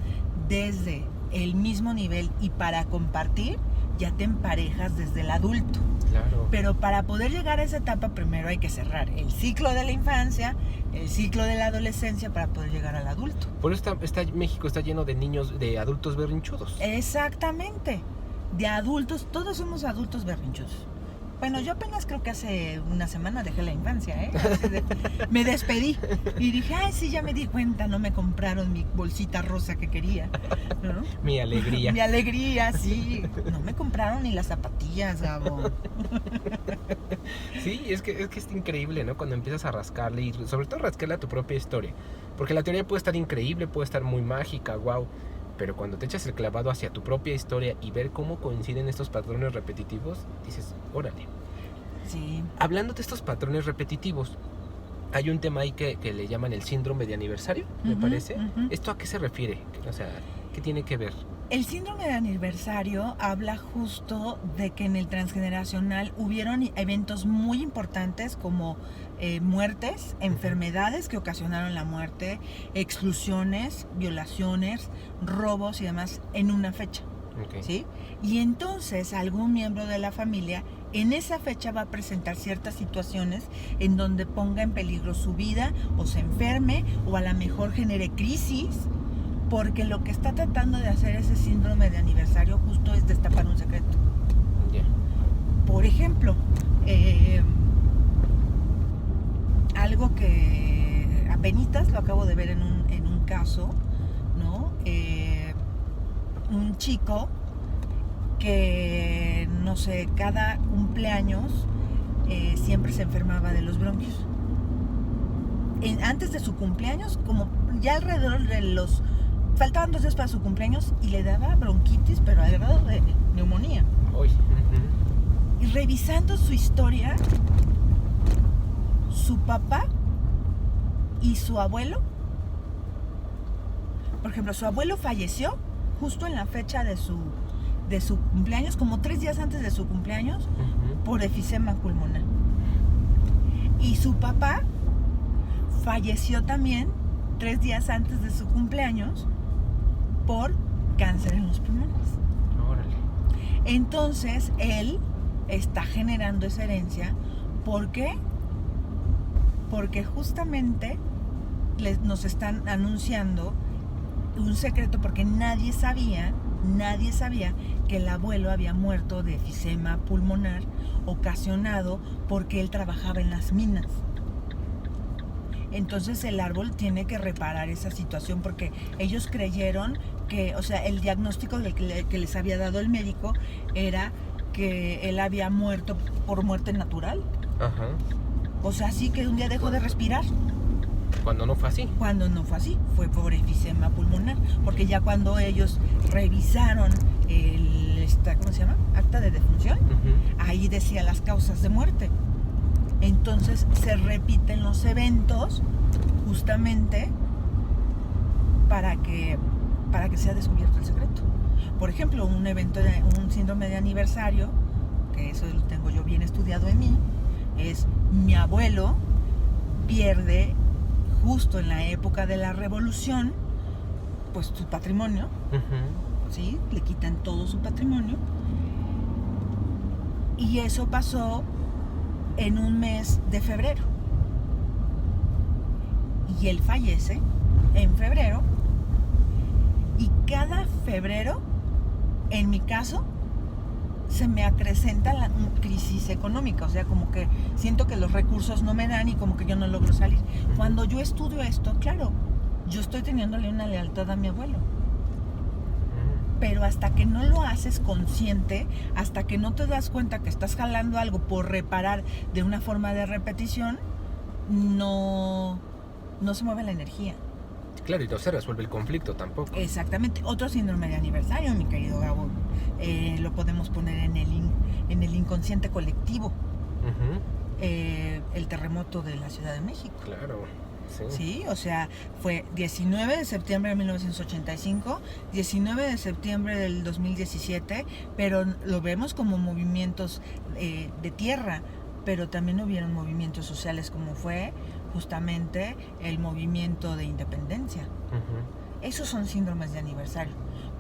Speaker 2: desde el mismo nivel y para compartir, ya te emparejas desde el adulto.
Speaker 1: Claro.
Speaker 2: Pero para poder llegar a esa etapa, primero hay que cerrar el ciclo de la infancia, el ciclo de la adolescencia para poder llegar al adulto.
Speaker 1: Por eso México está lleno de niños, de adultos berrinchudos.
Speaker 2: Exactamente. De adultos, todos somos adultos berrinchudos. Bueno, yo apenas creo que hace una semana dejé la infancia, ¿eh? Me despedí y dije, ay, sí, ya me di cuenta, no me compraron mi bolsita rosa que quería, ¿no?
Speaker 1: Mi alegría.
Speaker 2: Mi alegría, sí. No me compraron ni las zapatillas, Gabo.
Speaker 1: Sí, es que es increíble, ¿no? Cuando empiezas a rascarle y sobre todo rascarle a tu propia historia. Porque la teoría puede estar increíble, puede estar muy mágica, wow. Pero cuando te echas el clavado hacia tu propia historia y ver cómo coinciden estos patrones repetitivos, dices, órale.
Speaker 2: Sí.
Speaker 1: Hablando de estos patrones repetitivos, hay un tema ahí que le llaman el síndrome de aniversario, me parece. ¿Esto a qué se refiere? O sea, ¿qué tiene que ver?
Speaker 2: El síndrome de aniversario habla justo de que en el transgeneracional hubieron eventos muy importantes como muertes, enfermedades que ocasionaron la muerte, exclusiones, violaciones, robos y demás en una fecha.
Speaker 1: Okay.
Speaker 2: ¿Sí? Y entonces algún miembro de la familia en esa fecha va a presentar ciertas situaciones en donde ponga en peligro su vida o se enferme o a lo mejor genere crisis, porque lo que está tratando de hacer ese síndrome de aniversario justo es destapar un secreto.
Speaker 1: Yeah.
Speaker 2: Por ejemplo, algo que apenitas lo acabo de ver en un caso, ¿no? Un chico que, no sé, cada cumpleaños siempre se enfermaba de los bronquios. Antes de su cumpleaños, como ya alrededor de los... Faltaban 2 días para su cumpleaños y le daba bronquitis, pero al grado de neumonía.
Speaker 1: Uy.
Speaker 2: Y revisando su historia, su papá y su abuelo, por ejemplo, su abuelo falleció justo en la fecha de su cumpleaños, como 3 días antes de su cumpleaños, por efisema pulmonar. Y su papá falleció también 3 días antes de su cumpleaños por cáncer en los pulmones.
Speaker 1: Órale.
Speaker 2: Entonces él está generando esa herencia ¿Por qué? Porque justamente nos están anunciando un secreto, porque nadie sabía que el abuelo había muerto de efisema pulmonar ocasionado porque él trabajaba en las minas. Entonces el árbol tiene que reparar esa situación, porque ellos creyeron que, o sea, el diagnóstico que les había dado el médico era que él había muerto por muerte natural.
Speaker 1: Ajá.
Speaker 2: O sea, sí que un día dejó de respirar.
Speaker 1: Cuando no fue así.
Speaker 2: Cuando no fue así, fue por efisema pulmonar, porque ya cuando ellos revisaron ¿cómo se llama? Acta de defunción, ahí decía las causas de muerte. Entonces se repiten los eventos justamente para que sea descubierto el secreto. Por ejemplo, un síndrome de aniversario, que eso lo tengo yo bien estudiado en mí, es mi abuelo pierde justo en la época de la revolución, pues su patrimonio, ¿sí? Le quitan todo su patrimonio. Y eso pasó en un mes de febrero. Y él fallece en febrero. Y cada febrero, en mi caso, se me acrecenta la crisis económica. O sea, como que siento que los recursos no me dan y como que yo no logro salir. Cuando yo estudio esto, claro, yo estoy teniéndole una lealtad a mi abuelo. Pero hasta que no lo haces consciente, hasta que no te das cuenta que estás jalando algo por reparar de una forma de repetición, no se mueve la energía.
Speaker 1: Claro, y no se resuelve el conflicto tampoco.
Speaker 2: Exactamente. Otro síndrome de aniversario, mi querido Gabo, lo podemos poner en el inconsciente colectivo. El terremoto de la Ciudad de México.
Speaker 1: Claro.
Speaker 2: Sí, o sea, fue 19 de septiembre de 1985, 19 de septiembre del 2017, pero lo vemos como movimientos de tierra, pero también hubieron movimientos sociales como fue justamente el movimiento de independencia. Esos son síndromes de aniversario.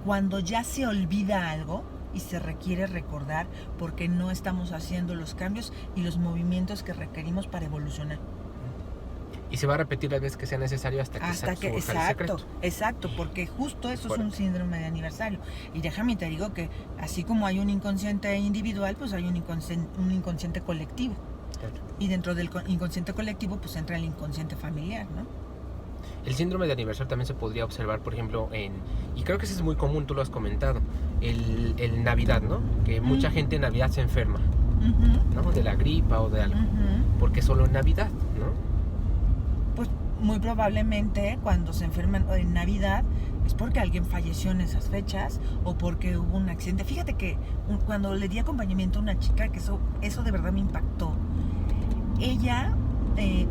Speaker 2: Cuando ya se olvida algo y se requiere recordar porque no estamos haciendo los cambios y los movimientos que requerimos para evolucionar.
Speaker 1: Y se va a repetir las veces que sea necesario hasta que surja el secreto.
Speaker 2: Exacto, porque justo eso es un síndrome de aniversario. Y déjame te digo que así como hay un inconsciente individual, pues hay un inconsciente colectivo. Claro. Y dentro del inconsciente colectivo, pues entra el inconsciente familiar, ¿no?
Speaker 1: El síndrome de aniversario también se podría observar, por ejemplo, y creo que eso es muy común, tú lo has comentado, el Navidad, ¿no? Que mucha gente en Navidad se enferma, ¿no? De la gripa o de algo, porque solo en Navidad, ¿no?
Speaker 2: Pues muy probablemente cuando se enferman en Navidad es porque alguien falleció en esas fechas o porque hubo un accidente. Fíjate que cuando le di acompañamiento a una chica, que eso de verdad me impactó. Ella,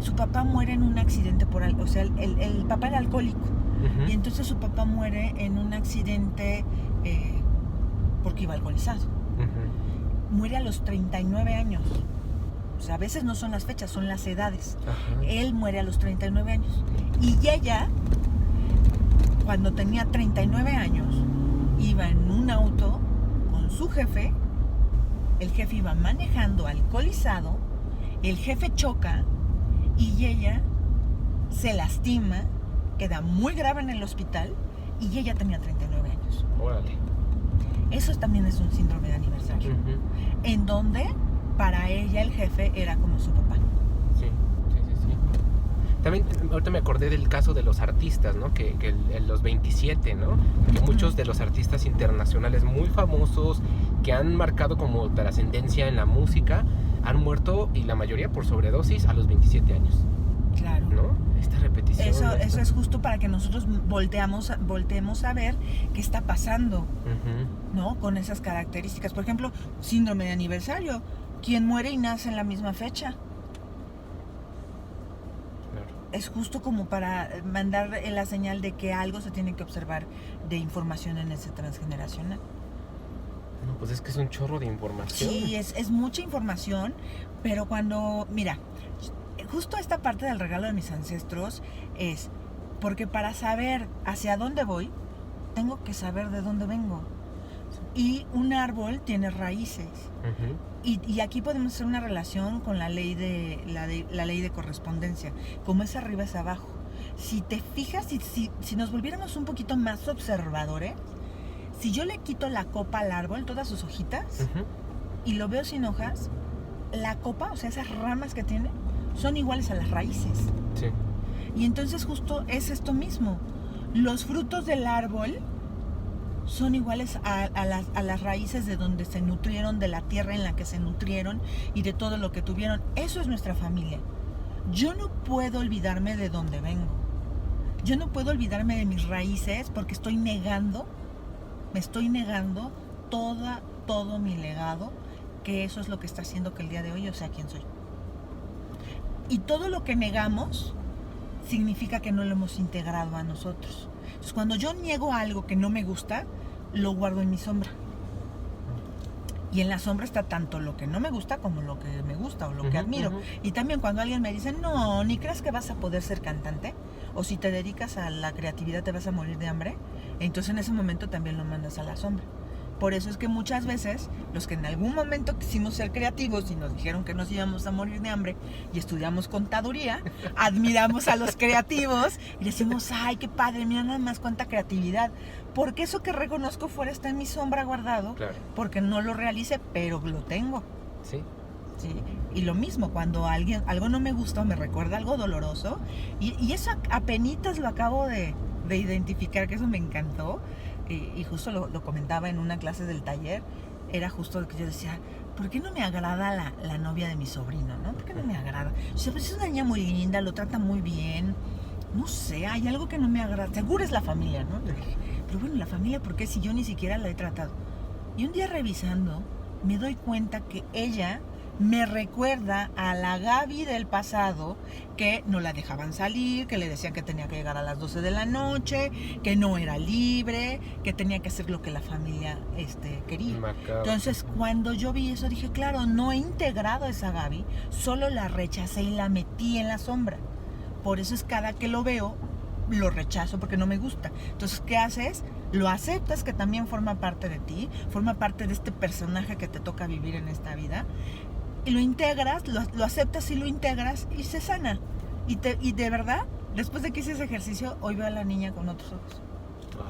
Speaker 2: su papá muere en un accidente o sea, el papá era alcohólico. Y entonces su papá muere en un accidente porque iba alcoholizado. Muere a los 39 años. O sea, a veces no son las fechas, son las edades. Él muere a los 39 años. Y ella, cuando tenía 39 años, iba en un auto con su jefe. El jefe iba manejando alcoholizado. El jefe choca y ella se lastima, queda muy grave en el hospital y ella tenía 39 años.
Speaker 1: Órale.
Speaker 2: Eso también es un síndrome de aniversario. En donde para ella el jefe era como su papá.
Speaker 1: Sí. También ahorita me acordé del caso de los artistas, ¿no? Que los 27, ¿no? Que muchos de los artistas internacionales muy famosos que han marcado como trascendencia en la música han muerto, y la mayoría por sobredosis, a los 27 años.
Speaker 2: Claro.
Speaker 1: ¿No? Esta repetición.
Speaker 2: Eso es justo para que nosotros volteemos a ver qué está pasando, ¿no? Con esas características. Por ejemplo, síndrome de aniversario. ¿Quién muere y nace en la misma fecha? Claro. Es justo como para mandar la señal de que algo se tiene que observar de información en ese transgeneracional.
Speaker 1: No, pues es que es un chorro de información.
Speaker 2: Sí, es mucha información, pero mira, justo esta parte del regalo de mis ancestros es porque para saber hacia dónde voy, tengo que saber de dónde vengo. Y un árbol tiene raíces.
Speaker 1: Ujú.
Speaker 2: Y aquí podemos hacer una relación con la ley de correspondencia. Como es arriba es abajo. Si te fijas, si nos volviéramos un poquito más observadores, si yo le quito la copa al árbol, todas sus hojitas,
Speaker 1: Ujú.
Speaker 2: y lo veo sin hojas, la copa, o sea, esas ramas que tiene, son iguales a las raíces.
Speaker 1: Sí.
Speaker 2: Y entonces justo es esto mismo. Los frutos del árbol son iguales a las raíces de donde se nutrieron, de la tierra en la que se nutrieron y de todo lo que tuvieron. Eso es nuestra familia. Yo no puedo olvidarme de dónde vengo. Yo no puedo olvidarme de mis raíces porque me estoy negando todo mi legado, que eso es lo que está haciendo que el día de hoy yo sea quien soy. Y todo lo que negamos significa que no lo hemos integrado a nosotros. Entonces, cuando yo niego algo que no me gusta, lo guardo en mi sombra. Y en la sombra está tanto lo que no me gusta como lo que me gusta o lo que admiro. Y también cuando alguien me dice, no, ni creas que vas a poder ser cantante, o si te dedicas a la creatividad te vas a morir de hambre, entonces en ese momento también lo mandas a la sombra. Por eso es que muchas veces los que en algún momento quisimos ser creativos y nos dijeron que nos íbamos a morir de hambre y estudiamos contaduría, admiramos a los creativos y decimos, ay, qué padre, mira nada más cuánta creatividad. Porque eso que reconozco fuera está en mi sombra guardado,
Speaker 1: Claro.
Speaker 2: porque no lo realice, pero lo tengo.
Speaker 1: Sí.
Speaker 2: Sí. Y lo mismo, cuando algo no me gusta o me recuerda algo doloroso, y eso apenitas lo acabo de identificar, que eso me encantó. Y justo lo comentaba en una clase del taller, era justo lo que yo decía, ¿por qué no me agrada la novia de mi sobrino, no? ¿Por qué no me agrada? O sea, pues es una niña muy linda, lo trata muy bien, no sé, hay algo que no me agrada, seguro es la familia, ¿no? Le dije, pero bueno, la familia, ¿por qué si yo ni siquiera la he tratado? Y un día revisando, me doy cuenta que ella me recuerda a la Gaby del pasado, que no la dejaban salir, que le decían que tenía que llegar a las 12 de la noche, que no era libre, que tenía que hacer lo que la familia quería.
Speaker 1: Macabro.
Speaker 2: Entonces, cuando yo vi eso, dije, claro, no he integrado a esa Gaby, solo la rechacé y la metí en la sombra. Por eso es cada que lo veo, lo rechazo porque no me gusta. Entonces, ¿qué haces? Lo aceptas, que también forma parte de ti, forma parte de este personaje que te toca vivir en esta vida, y lo integras, lo aceptas y lo integras y se sana. Y de verdad, después de que hice ese ejercicio, hoy veo a la niña con otros ojos.
Speaker 1: Wow.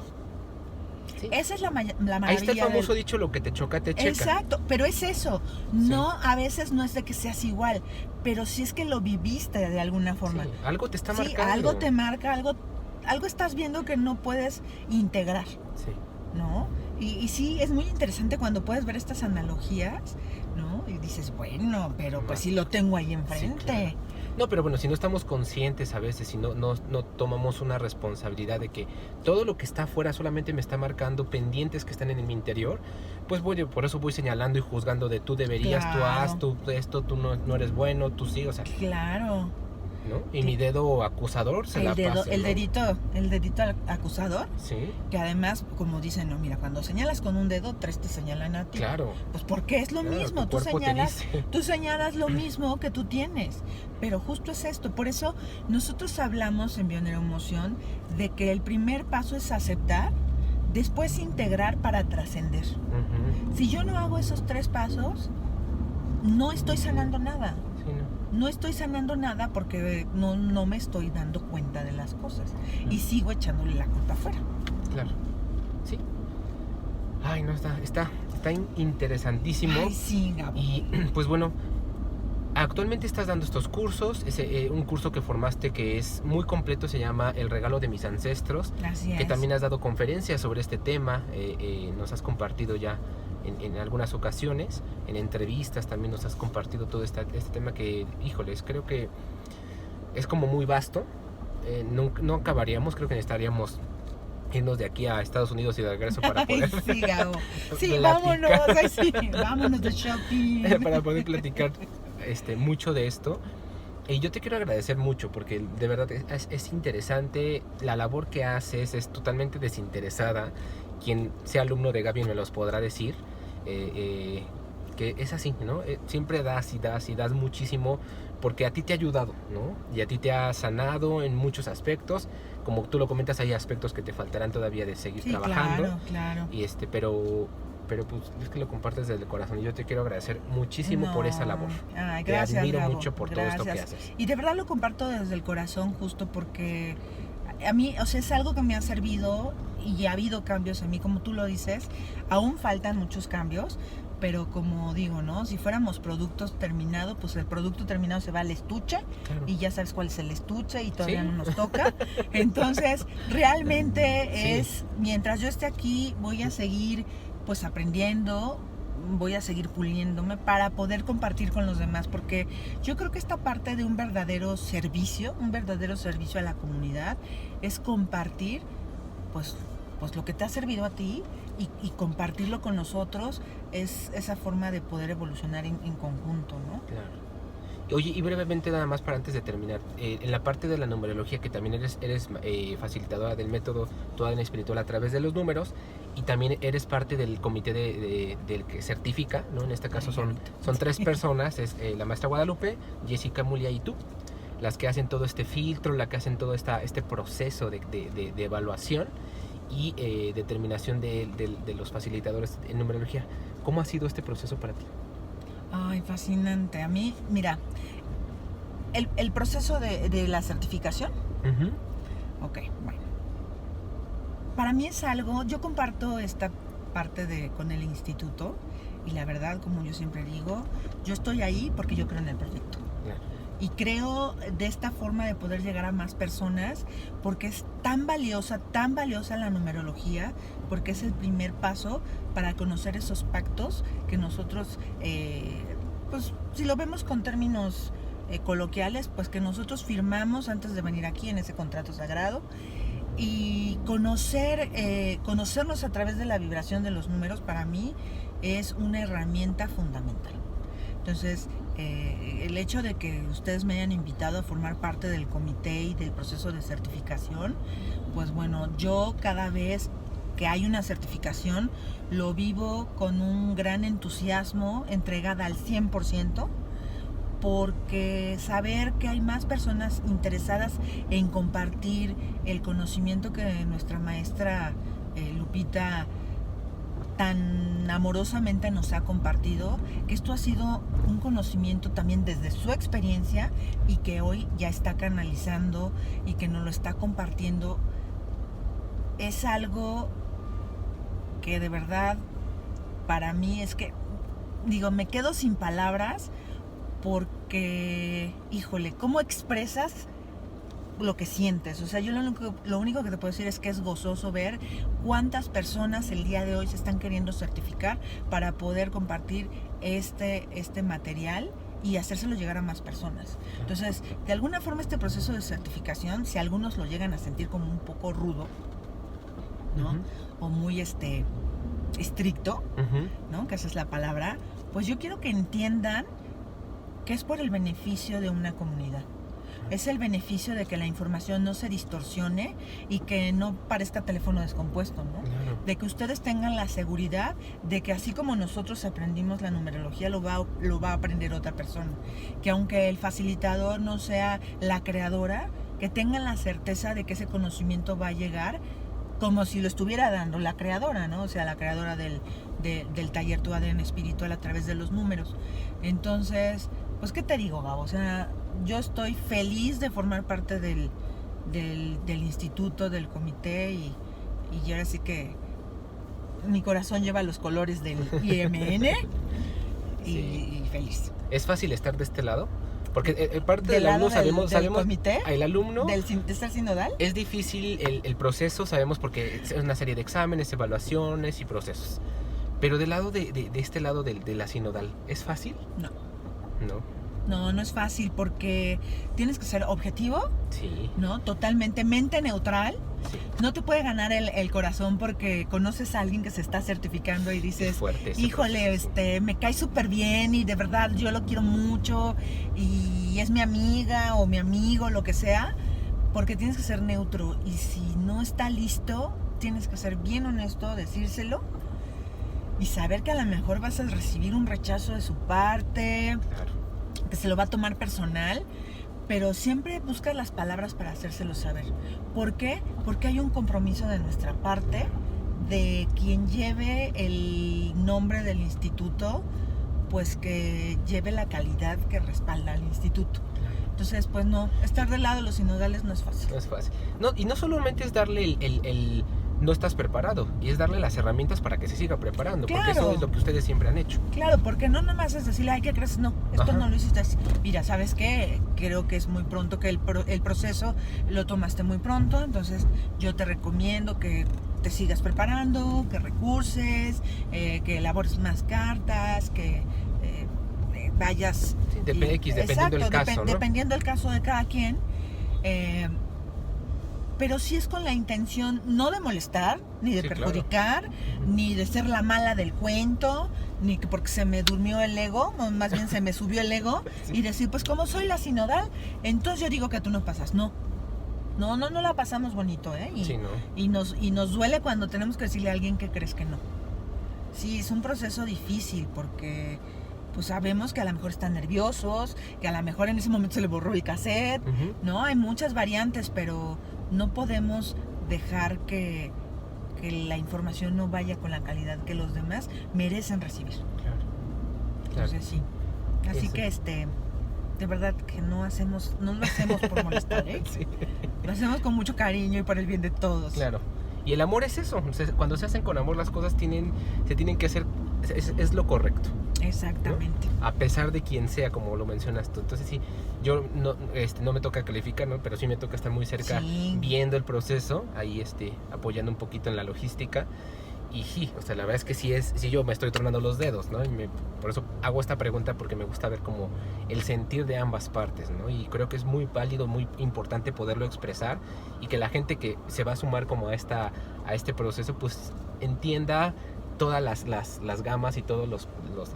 Speaker 1: Sí.
Speaker 2: Esa es la maravilla.
Speaker 1: Ahí está el famoso dicho, lo que te choca, te checa.
Speaker 2: Exacto, pero es eso. No, a veces no es de que seas igual, pero sí es que lo viviste de alguna forma.
Speaker 1: Sí, algo te está
Speaker 2: Sí,
Speaker 1: marcando.
Speaker 2: algo te marca, algo estás viendo que no puedes integrar,
Speaker 1: Sí.
Speaker 2: ¿no? Y sí, es muy interesante cuando puedes ver estas analogías, ¿no? Y dices, bueno, pero pues sí lo tengo ahí enfrente.
Speaker 1: Sí, claro. No, pero bueno, si no estamos conscientes a veces, si no tomamos una responsabilidad de que todo lo que está afuera solamente me está marcando pendientes que están en mi interior, pues por eso voy señalando y juzgando de tú deberías,
Speaker 2: Claro.
Speaker 1: tú haz, tú esto, tú no eres bueno, tú sí, o sea,
Speaker 2: Claro.
Speaker 1: ¿no? Y mi dedo acusador se la pasa,
Speaker 2: El
Speaker 1: ¿no?
Speaker 2: dedito acusador,
Speaker 1: Sí,
Speaker 2: que además, como dicen, no, mira, cuando señalas con un dedo, tres te señalan a ti.
Speaker 1: claro.
Speaker 2: Pues porque es lo
Speaker 1: Claro,
Speaker 2: mismo,
Speaker 1: tu cuerpo te dice.
Speaker 2: tú señalas lo mismo que tú tienes, pero justo es esto. Por eso nosotros hablamos en Bioneuroemoción de que el primer paso es aceptar, después integrar para trascender.
Speaker 1: Ujú.
Speaker 2: Si yo no hago esos 3 pasos, no estoy sanando nada.
Speaker 1: Sí, ¿no?
Speaker 2: No estoy sanando nada porque no me estoy dando cuenta de las cosas y sigo echándole la culpa afuera.
Speaker 1: Claro. Sí. Ay, no, está interesantísimo.
Speaker 2: Ay, sí, Gabo.
Speaker 1: Y pues bueno, actualmente estás dando estos cursos, un curso que formaste que es muy completo, se llama El regalo de mis ancestros,
Speaker 2: Así
Speaker 1: que
Speaker 2: es.
Speaker 1: también has dado conferencias sobre este tema, nos has compartido ya en algunas ocasiones, en entrevistas también nos has compartido todo este tema que, híjoles, creo que es como muy vasto, no acabaríamos, creo que necesitaríamos irnos de aquí a Estados Unidos y de regreso para
Speaker 2: Ay,
Speaker 1: poder
Speaker 2: sí, Gabo. Sí,
Speaker 1: platicar.
Speaker 2: vámonos, ay, sí, vámonos de shopping.
Speaker 1: para poder platicar mucho de esto. Y yo te quiero agradecer mucho porque de verdad es interesante la labor que haces, es totalmente desinteresada. Quien sea alumno de Gaby me los podrá decir, que es así, ¿no? Siempre das y das y das muchísimo porque a ti te ha ayudado, ¿no? Y a ti te ha sanado en muchos aspectos. Como tú lo comentas, hay aspectos que te faltarán todavía de seguir
Speaker 2: Sí,
Speaker 1: trabajando.
Speaker 2: claro.
Speaker 1: Y pero pues es que lo compartes desde el corazón y yo te quiero agradecer muchísimo por esa labor.
Speaker 2: Ay,
Speaker 1: Te
Speaker 2: gracias,
Speaker 1: admiro
Speaker 2: Gabo,
Speaker 1: mucho por todo esto que haces.
Speaker 2: Y de verdad lo comparto desde el corazón justo porque a mí, o sea, es algo que me ha servido y ha habido cambios en mí, como tú lo dices. Aún faltan muchos cambios, pero como digo, ¿no? Si fuéramos productos terminados, pues el producto terminado se va al estuche,
Speaker 1: Claro.
Speaker 2: y ya sabes cuál es el estuche y todavía
Speaker 1: Sí.
Speaker 2: no nos toca. Entonces, realmente
Speaker 1: Sí.
Speaker 2: es, mientras yo esté aquí, voy a seguir pues aprendiendo, voy a seguir puliéndome para poder compartir con los demás, porque yo creo que esta parte de un verdadero servicio a la comunidad, es compartir pues lo que te ha servido a ti y compartirlo con nosotros, es esa forma de poder evolucionar en conjunto, ¿no?
Speaker 1: Claro. Oye, y brevemente nada más para antes de terminar, en la parte de la numerología, que también eres facilitadora del método Tu ADN Espiritual a través de los números, y también eres parte del comité del que certifica, ¿no? En este caso son 3 personas, es la maestra Guadalupe, Jessica Mulia y tú, las que hacen todo este filtro, las que hacen todo este proceso de evaluación y determinación de los facilitadores en numerología. ¿Cómo ha sido este proceso para ti?
Speaker 2: Ay, fascinante. A mí, mira, el proceso de la certificación, ok, bueno. Para mí es algo, yo comparto esta parte con el instituto, y la verdad, como yo siempre digo, yo estoy ahí porque yo creo en el proyecto.
Speaker 1: Claro.
Speaker 2: Y creo de esta forma de poder llegar a más personas, porque es tan valiosa la numerología, porque es el primer paso para conocer esos pactos que nosotros, pues si lo vemos con términos coloquiales, pues que nosotros firmamos antes de venir aquí en ese contrato sagrado. Y conocernos a través de la vibración de los números, para mí es una herramienta fundamental. Entonces, el hecho de que ustedes me hayan invitado a formar parte del comité y del proceso de certificación, pues bueno, yo cada vez que hay una certificación lo vivo con un gran entusiasmo, entregada al 100%, porque saber que hay más personas interesadas en compartir el conocimiento que nuestra maestra Lupita tan amorosamente nos ha compartido, que esto ha sido un conocimiento también desde su experiencia y que hoy ya está canalizando y que nos lo está compartiendo, es algo que de verdad para mí es que, digo, me quedo sin palabras, porque, híjole, ¿cómo expresas lo que sientes? O sea, yo lo único que te puedo decir es que es gozoso ver cuántas personas el día de hoy se están queriendo certificar para poder compartir este material y hacérselo llegar a más personas. Entonces, de alguna forma este proceso de certificación, si algunos lo llegan a sentir como un poco rudo, ¿no? O muy estricto, ¿no? Que esa es la palabra. Pues yo quiero que entiendan que es por el beneficio de una comunidad. Es el beneficio de que la información no se distorsione y que no parezca teléfono descompuesto, ¿no?
Speaker 1: Claro.
Speaker 2: De que ustedes tengan la seguridad de que así como nosotros aprendimos la numerología, lo va a aprender otra persona. Que aunque el facilitador no sea la creadora, que tengan la certeza de que ese conocimiento va a llegar como si lo estuviera dando la creadora, ¿no? O sea, la creadora del taller Tu ADN Espiritual a través de los números. Entonces, pues, ¿qué te digo, Gabo? O sea, yo estoy feliz de formar parte del instituto, del comité, y ahora sí que mi corazón lleva los colores del IMN y feliz.
Speaker 1: ¿Es fácil estar de este lado? Porque parte
Speaker 2: ¿Del
Speaker 1: del alumno
Speaker 2: lado del
Speaker 1: sabemos
Speaker 2: comité?
Speaker 1: el alumno
Speaker 2: ¿De ser sinodal?
Speaker 1: es difícil el proceso, sabemos, porque es una serie de exámenes, evaluaciones y procesos. Pero del lado de este lado de la sinodal, ¿es fácil?
Speaker 2: No.
Speaker 1: No.
Speaker 2: No es fácil, porque tienes que ser objetivo,
Speaker 1: Sí.
Speaker 2: ¿no? Totalmente mente neutral.
Speaker 1: Sí.
Speaker 2: No te puede ganar el corazón porque conoces a alguien que se está certificando y dices,
Speaker 1: Es fuerte ese
Speaker 2: híjole,
Speaker 1: proceso.
Speaker 2: me cae súper bien y de verdad yo lo quiero mucho y es mi amiga o mi amigo, lo que sea, porque tienes que ser neutro, y si no está listo, tienes que ser bien honesto, decírselo y saber que a lo mejor vas a recibir un rechazo de su parte,
Speaker 1: Claro.
Speaker 2: que se lo va a tomar personal, pero siempre busca las palabras para hacérselo saber. ¿Por qué? Porque hay un compromiso de nuestra parte de quien lleve el nombre del instituto, pues que lleve la calidad que respalda al instituto. Entonces, pues no, estar del lado de los sinodales no es fácil.
Speaker 1: No es fácil. No, y no solamente es darle el no estás preparado, y es darle las herramientas para que se siga preparando,
Speaker 2: Claro.
Speaker 1: porque eso es lo que ustedes siempre han hecho.
Speaker 2: Claro, porque no nomás es decirle, ay, ¿qué crees? No, esto
Speaker 1: Ajá.
Speaker 2: no lo hiciste así. Mira, ¿sabes qué? Creo que es muy pronto, que el proceso lo tomaste muy pronto, entonces yo te recomiendo que te sigas preparando, que recurses, que elabores más cartas, que vayas...
Speaker 1: Sí, dependiendo del caso, ¿no?
Speaker 2: Dependiendo del caso de cada quien. Pero sí es con la intención no de molestar, ni de
Speaker 1: Sí,
Speaker 2: perjudicar, ni de ser la mala del cuento, ni que porque se me durmió el ego, o más bien se me subió el ego,
Speaker 1: Sí.
Speaker 2: y decir, pues como soy la sinodal, entonces yo digo que tú no pasas. No la pasamos bonito, ¿eh?
Speaker 1: Sí, ¿no?
Speaker 2: Y nos duele cuando tenemos que decirle a alguien que crees que no. Sí, es un proceso difícil porque pues sabemos que a lo mejor están nerviosos, que a lo mejor en ese momento se le borró el cassette,
Speaker 1: Ujú.
Speaker 2: ¿no? Hay muchas variantes, pero no podemos dejar que la información no vaya con la calidad que los demás merecen recibir.
Speaker 1: Claro.
Speaker 2: Entonces sí. Así
Speaker 1: Eso.
Speaker 2: que de verdad que no lo hacemos por molestar, ¿eh?
Speaker 1: Sí,
Speaker 2: Lo hacemos con mucho cariño y por el bien de todos.
Speaker 1: claro. Y el amor es eso. O sea, cuando se hacen con amor, las cosas se tienen que hacer. Es lo correcto,
Speaker 2: Exactamente.
Speaker 1: a pesar de quien sea, como lo mencionas tú. Entonces sí, yo no me toca calificar, ¿no? Pero sí me toca estar muy cerca,
Speaker 2: Sí.
Speaker 1: viendo el proceso, ahí apoyando un poquito en la logística. Y sí, o sea, la verdad es que sí yo me estoy tronando los dedos, ¿no? Por eso hago esta pregunta, porque me gusta ver como el sentir de ambas partes, ¿no? Y creo que es muy válido, muy importante poderlo expresar, y que la gente que se va a sumar como a este proceso, pues entienda todas las gamas y todas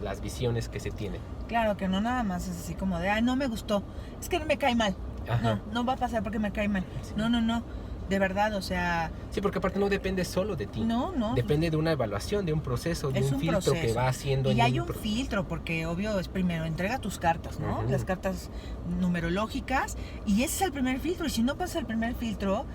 Speaker 1: las visiones que se tienen.
Speaker 2: Claro que no nada más es así como de, ay, no me gustó, es que me cae mal.
Speaker 1: Ajá.
Speaker 2: No va a pasar porque me cae mal.
Speaker 1: Sí.
Speaker 2: No, de verdad, o sea,
Speaker 1: Sí, porque aparte no depende solo de ti.
Speaker 2: no.
Speaker 1: Depende de una evaluación, de un proceso, de
Speaker 2: Es
Speaker 1: un
Speaker 2: un
Speaker 1: filtro que
Speaker 2: proceso.
Speaker 1: va haciendo.
Speaker 2: Y
Speaker 1: en
Speaker 2: hay
Speaker 1: el
Speaker 2: un filtro, porque obvio es primero, entrega tus cartas, ¿no?
Speaker 1: Ujú.
Speaker 2: Las cartas numerológicas, y ese es el primer filtro, y si no pasa el primer filtro,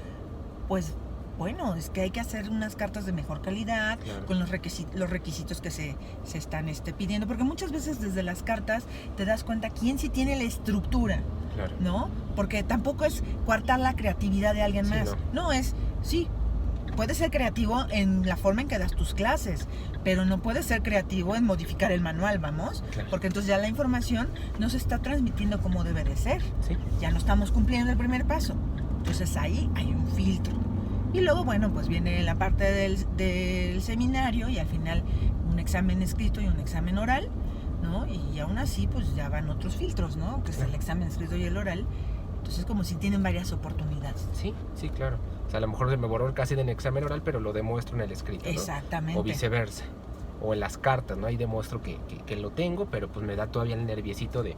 Speaker 2: pues bueno, es que hay que hacer unas cartas de mejor calidad,
Speaker 1: Claro.
Speaker 2: con los requisitos que se están pidiendo, porque muchas veces desde las cartas te das cuenta quién sí tiene la estructura,
Speaker 1: Claro.
Speaker 2: ¿no? Porque tampoco es coartar la creatividad de alguien
Speaker 1: Sí,
Speaker 2: más. No, sí, puedes ser creativo en la forma en que das tus clases, pero no puedes ser creativo en modificar el manual, vamos,
Speaker 1: Claro.
Speaker 2: porque entonces ya la información no se está transmitiendo como debe de ser.
Speaker 1: Sí.
Speaker 2: Ya no estamos cumpliendo el primer paso. Entonces ahí hay un filtro. Y luego, bueno, pues viene la parte del seminario, y al final un examen escrito y un examen oral, ¿no? Y aún así, pues ya van otros filtros, ¿no? Que es el examen escrito y el oral. Entonces, como si tienen varias oportunidades.
Speaker 1: Sí, claro. O sea, a lo mejor se me borró el cassette en el examen oral, pero lo demuestro en el escrito, ¿no?
Speaker 2: Exactamente.
Speaker 1: O viceversa. O en las cartas, ¿no? Ahí demuestro que lo tengo, pero pues me da todavía el nerviecito de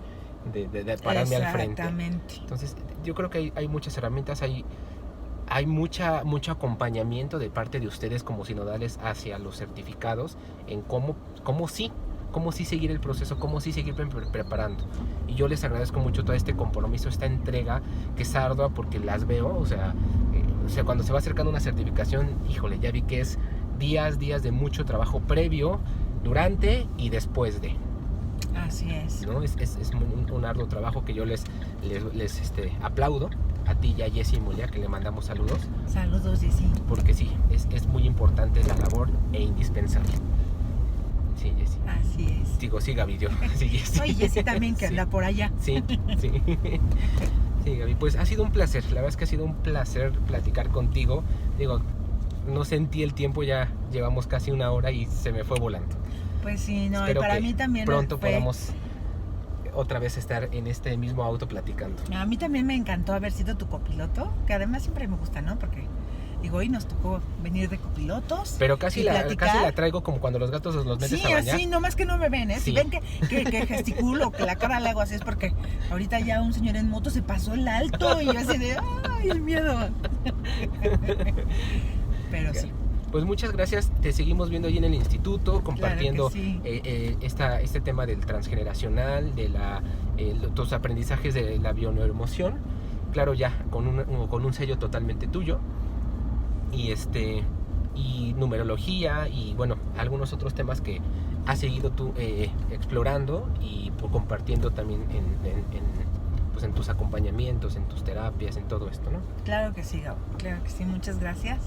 Speaker 1: pararme al frente.
Speaker 2: Exactamente.
Speaker 1: Entonces, yo creo que hay muchas herramientas, hay mucho acompañamiento de parte de ustedes como sinodales hacia los certificados, en cómo sí seguir el proceso, cómo sí seguir preparando. Y yo les agradezco mucho todo este compromiso, esta entrega que es ardua, porque las veo, o sea, cuando se va acercando una certificación, híjole, ya vi que es días de mucho trabajo previo, durante y después de,
Speaker 2: Así es.
Speaker 1: ¿no? Es un arduo trabajo que yo les aplaudo a ti y a Jessie Mulia, que le mandamos saludos,
Speaker 2: Saludos, Jessy.
Speaker 1: porque sí, es muy importante la labor e indispensable. Sí, Jessie.
Speaker 2: Así es.
Speaker 1: Digo, sí, Gaby, sí, Jessie.
Speaker 2: Oye, Jessy también, que
Speaker 1: Sí.
Speaker 2: anda por allá.
Speaker 1: Sí. Sí, Gaby, pues ha sido un placer, la verdad es que ha sido un placer platicar contigo. Digo, no sentí el tiempo, ya llevamos casi una hora y se me fue volando.
Speaker 2: Pues sí, no,
Speaker 1: Espero
Speaker 2: y para
Speaker 1: que
Speaker 2: mí también
Speaker 1: pronto
Speaker 2: fue...
Speaker 1: podamos otra vez estar en este mismo auto platicando.
Speaker 2: A mí también me encantó haber sido tu copiloto, que además siempre me gusta, ¿no? Porque, digo, hoy nos tocó venir de copilotos.
Speaker 1: Pero casi
Speaker 2: y
Speaker 1: la
Speaker 2: platicar.
Speaker 1: traigo como cuando los gatos los metes
Speaker 2: Sí,
Speaker 1: a bañar.
Speaker 2: así, nomás que no me ven, ¿eh? Si
Speaker 1: Sí.
Speaker 2: ven que gesticulo, que la cara le hago así, es porque ahorita ya un señor en moto se pasó el alto y yo así de, ¡ay, el miedo! Pero sí.
Speaker 1: Pues muchas gracias, te seguimos viendo ahí en el instituto, compartiendo
Speaker 2: sí.
Speaker 1: este tema del transgeneracional, de tus aprendizajes de la bioneuroemoción, claro, ya con un sello totalmente tuyo. Y y numerología y bueno, algunos otros temas que has seguido tú explorando y compartiendo también pues en tus acompañamientos, en tus terapias, en todo esto, ¿no?
Speaker 2: Claro que sí, Gabo, claro que sí, muchas gracias.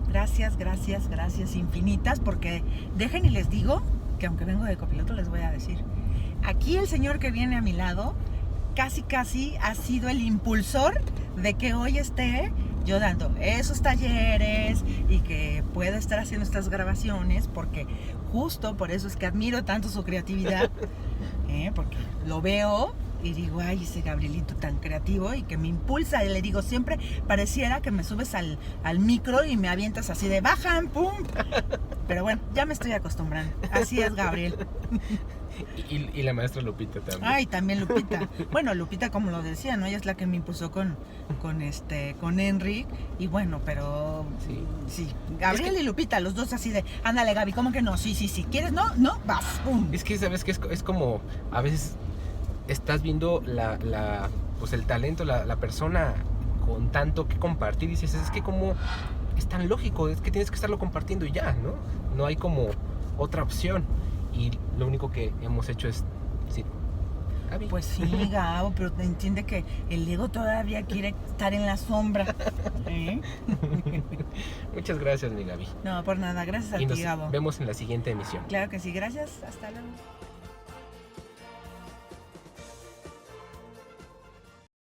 Speaker 2: Gracias infinitas, porque dejen y les digo que aunque vengo de copiloto les voy a decir, aquí el señor que viene a mi lado casi ha sido el impulsor de que hoy esté yo dando esos talleres y que pueda estar haciendo estas grabaciones, porque justo por eso es que admiro tanto su creatividad, porque lo veo y digo, ay, ese Gabrielito tan creativo y que me impulsa. Y le digo, siempre pareciera que me subes al micro y me avientas así de bajan, pum. Pero bueno, ya me estoy acostumbrando. Así es, Gabriel.
Speaker 1: Y la maestra Lupita también.
Speaker 2: Ay, también Lupita. Bueno, Lupita, como lo decía, ¿no? Ella es la que me impulsó con Enric. Y bueno, pero sí. Gabriel y Lupita, los dos así de, ándale, Gaby, ¿cómo que no? Sí. ¿Quieres? No, vas, pum.
Speaker 1: Es que, ¿sabes qué? Es como, a veces estás viendo pues el talento, la persona con tanto que compartir, y dices, es que como es tan lógico, es que tienes que estarlo compartiendo y ya, ¿no? No hay como otra opción. Y lo único que hemos hecho es decir, Gaby.
Speaker 2: Pues sí, Gabo, pero entiende que el ego todavía quiere estar en la sombra.
Speaker 1: Muchas gracias, mi Gaby.
Speaker 2: No, por nada, gracias a
Speaker 1: Y
Speaker 2: ti,
Speaker 1: nos
Speaker 2: Gabo.
Speaker 1: vemos en la siguiente emisión.
Speaker 2: Claro que sí, gracias, hasta luego.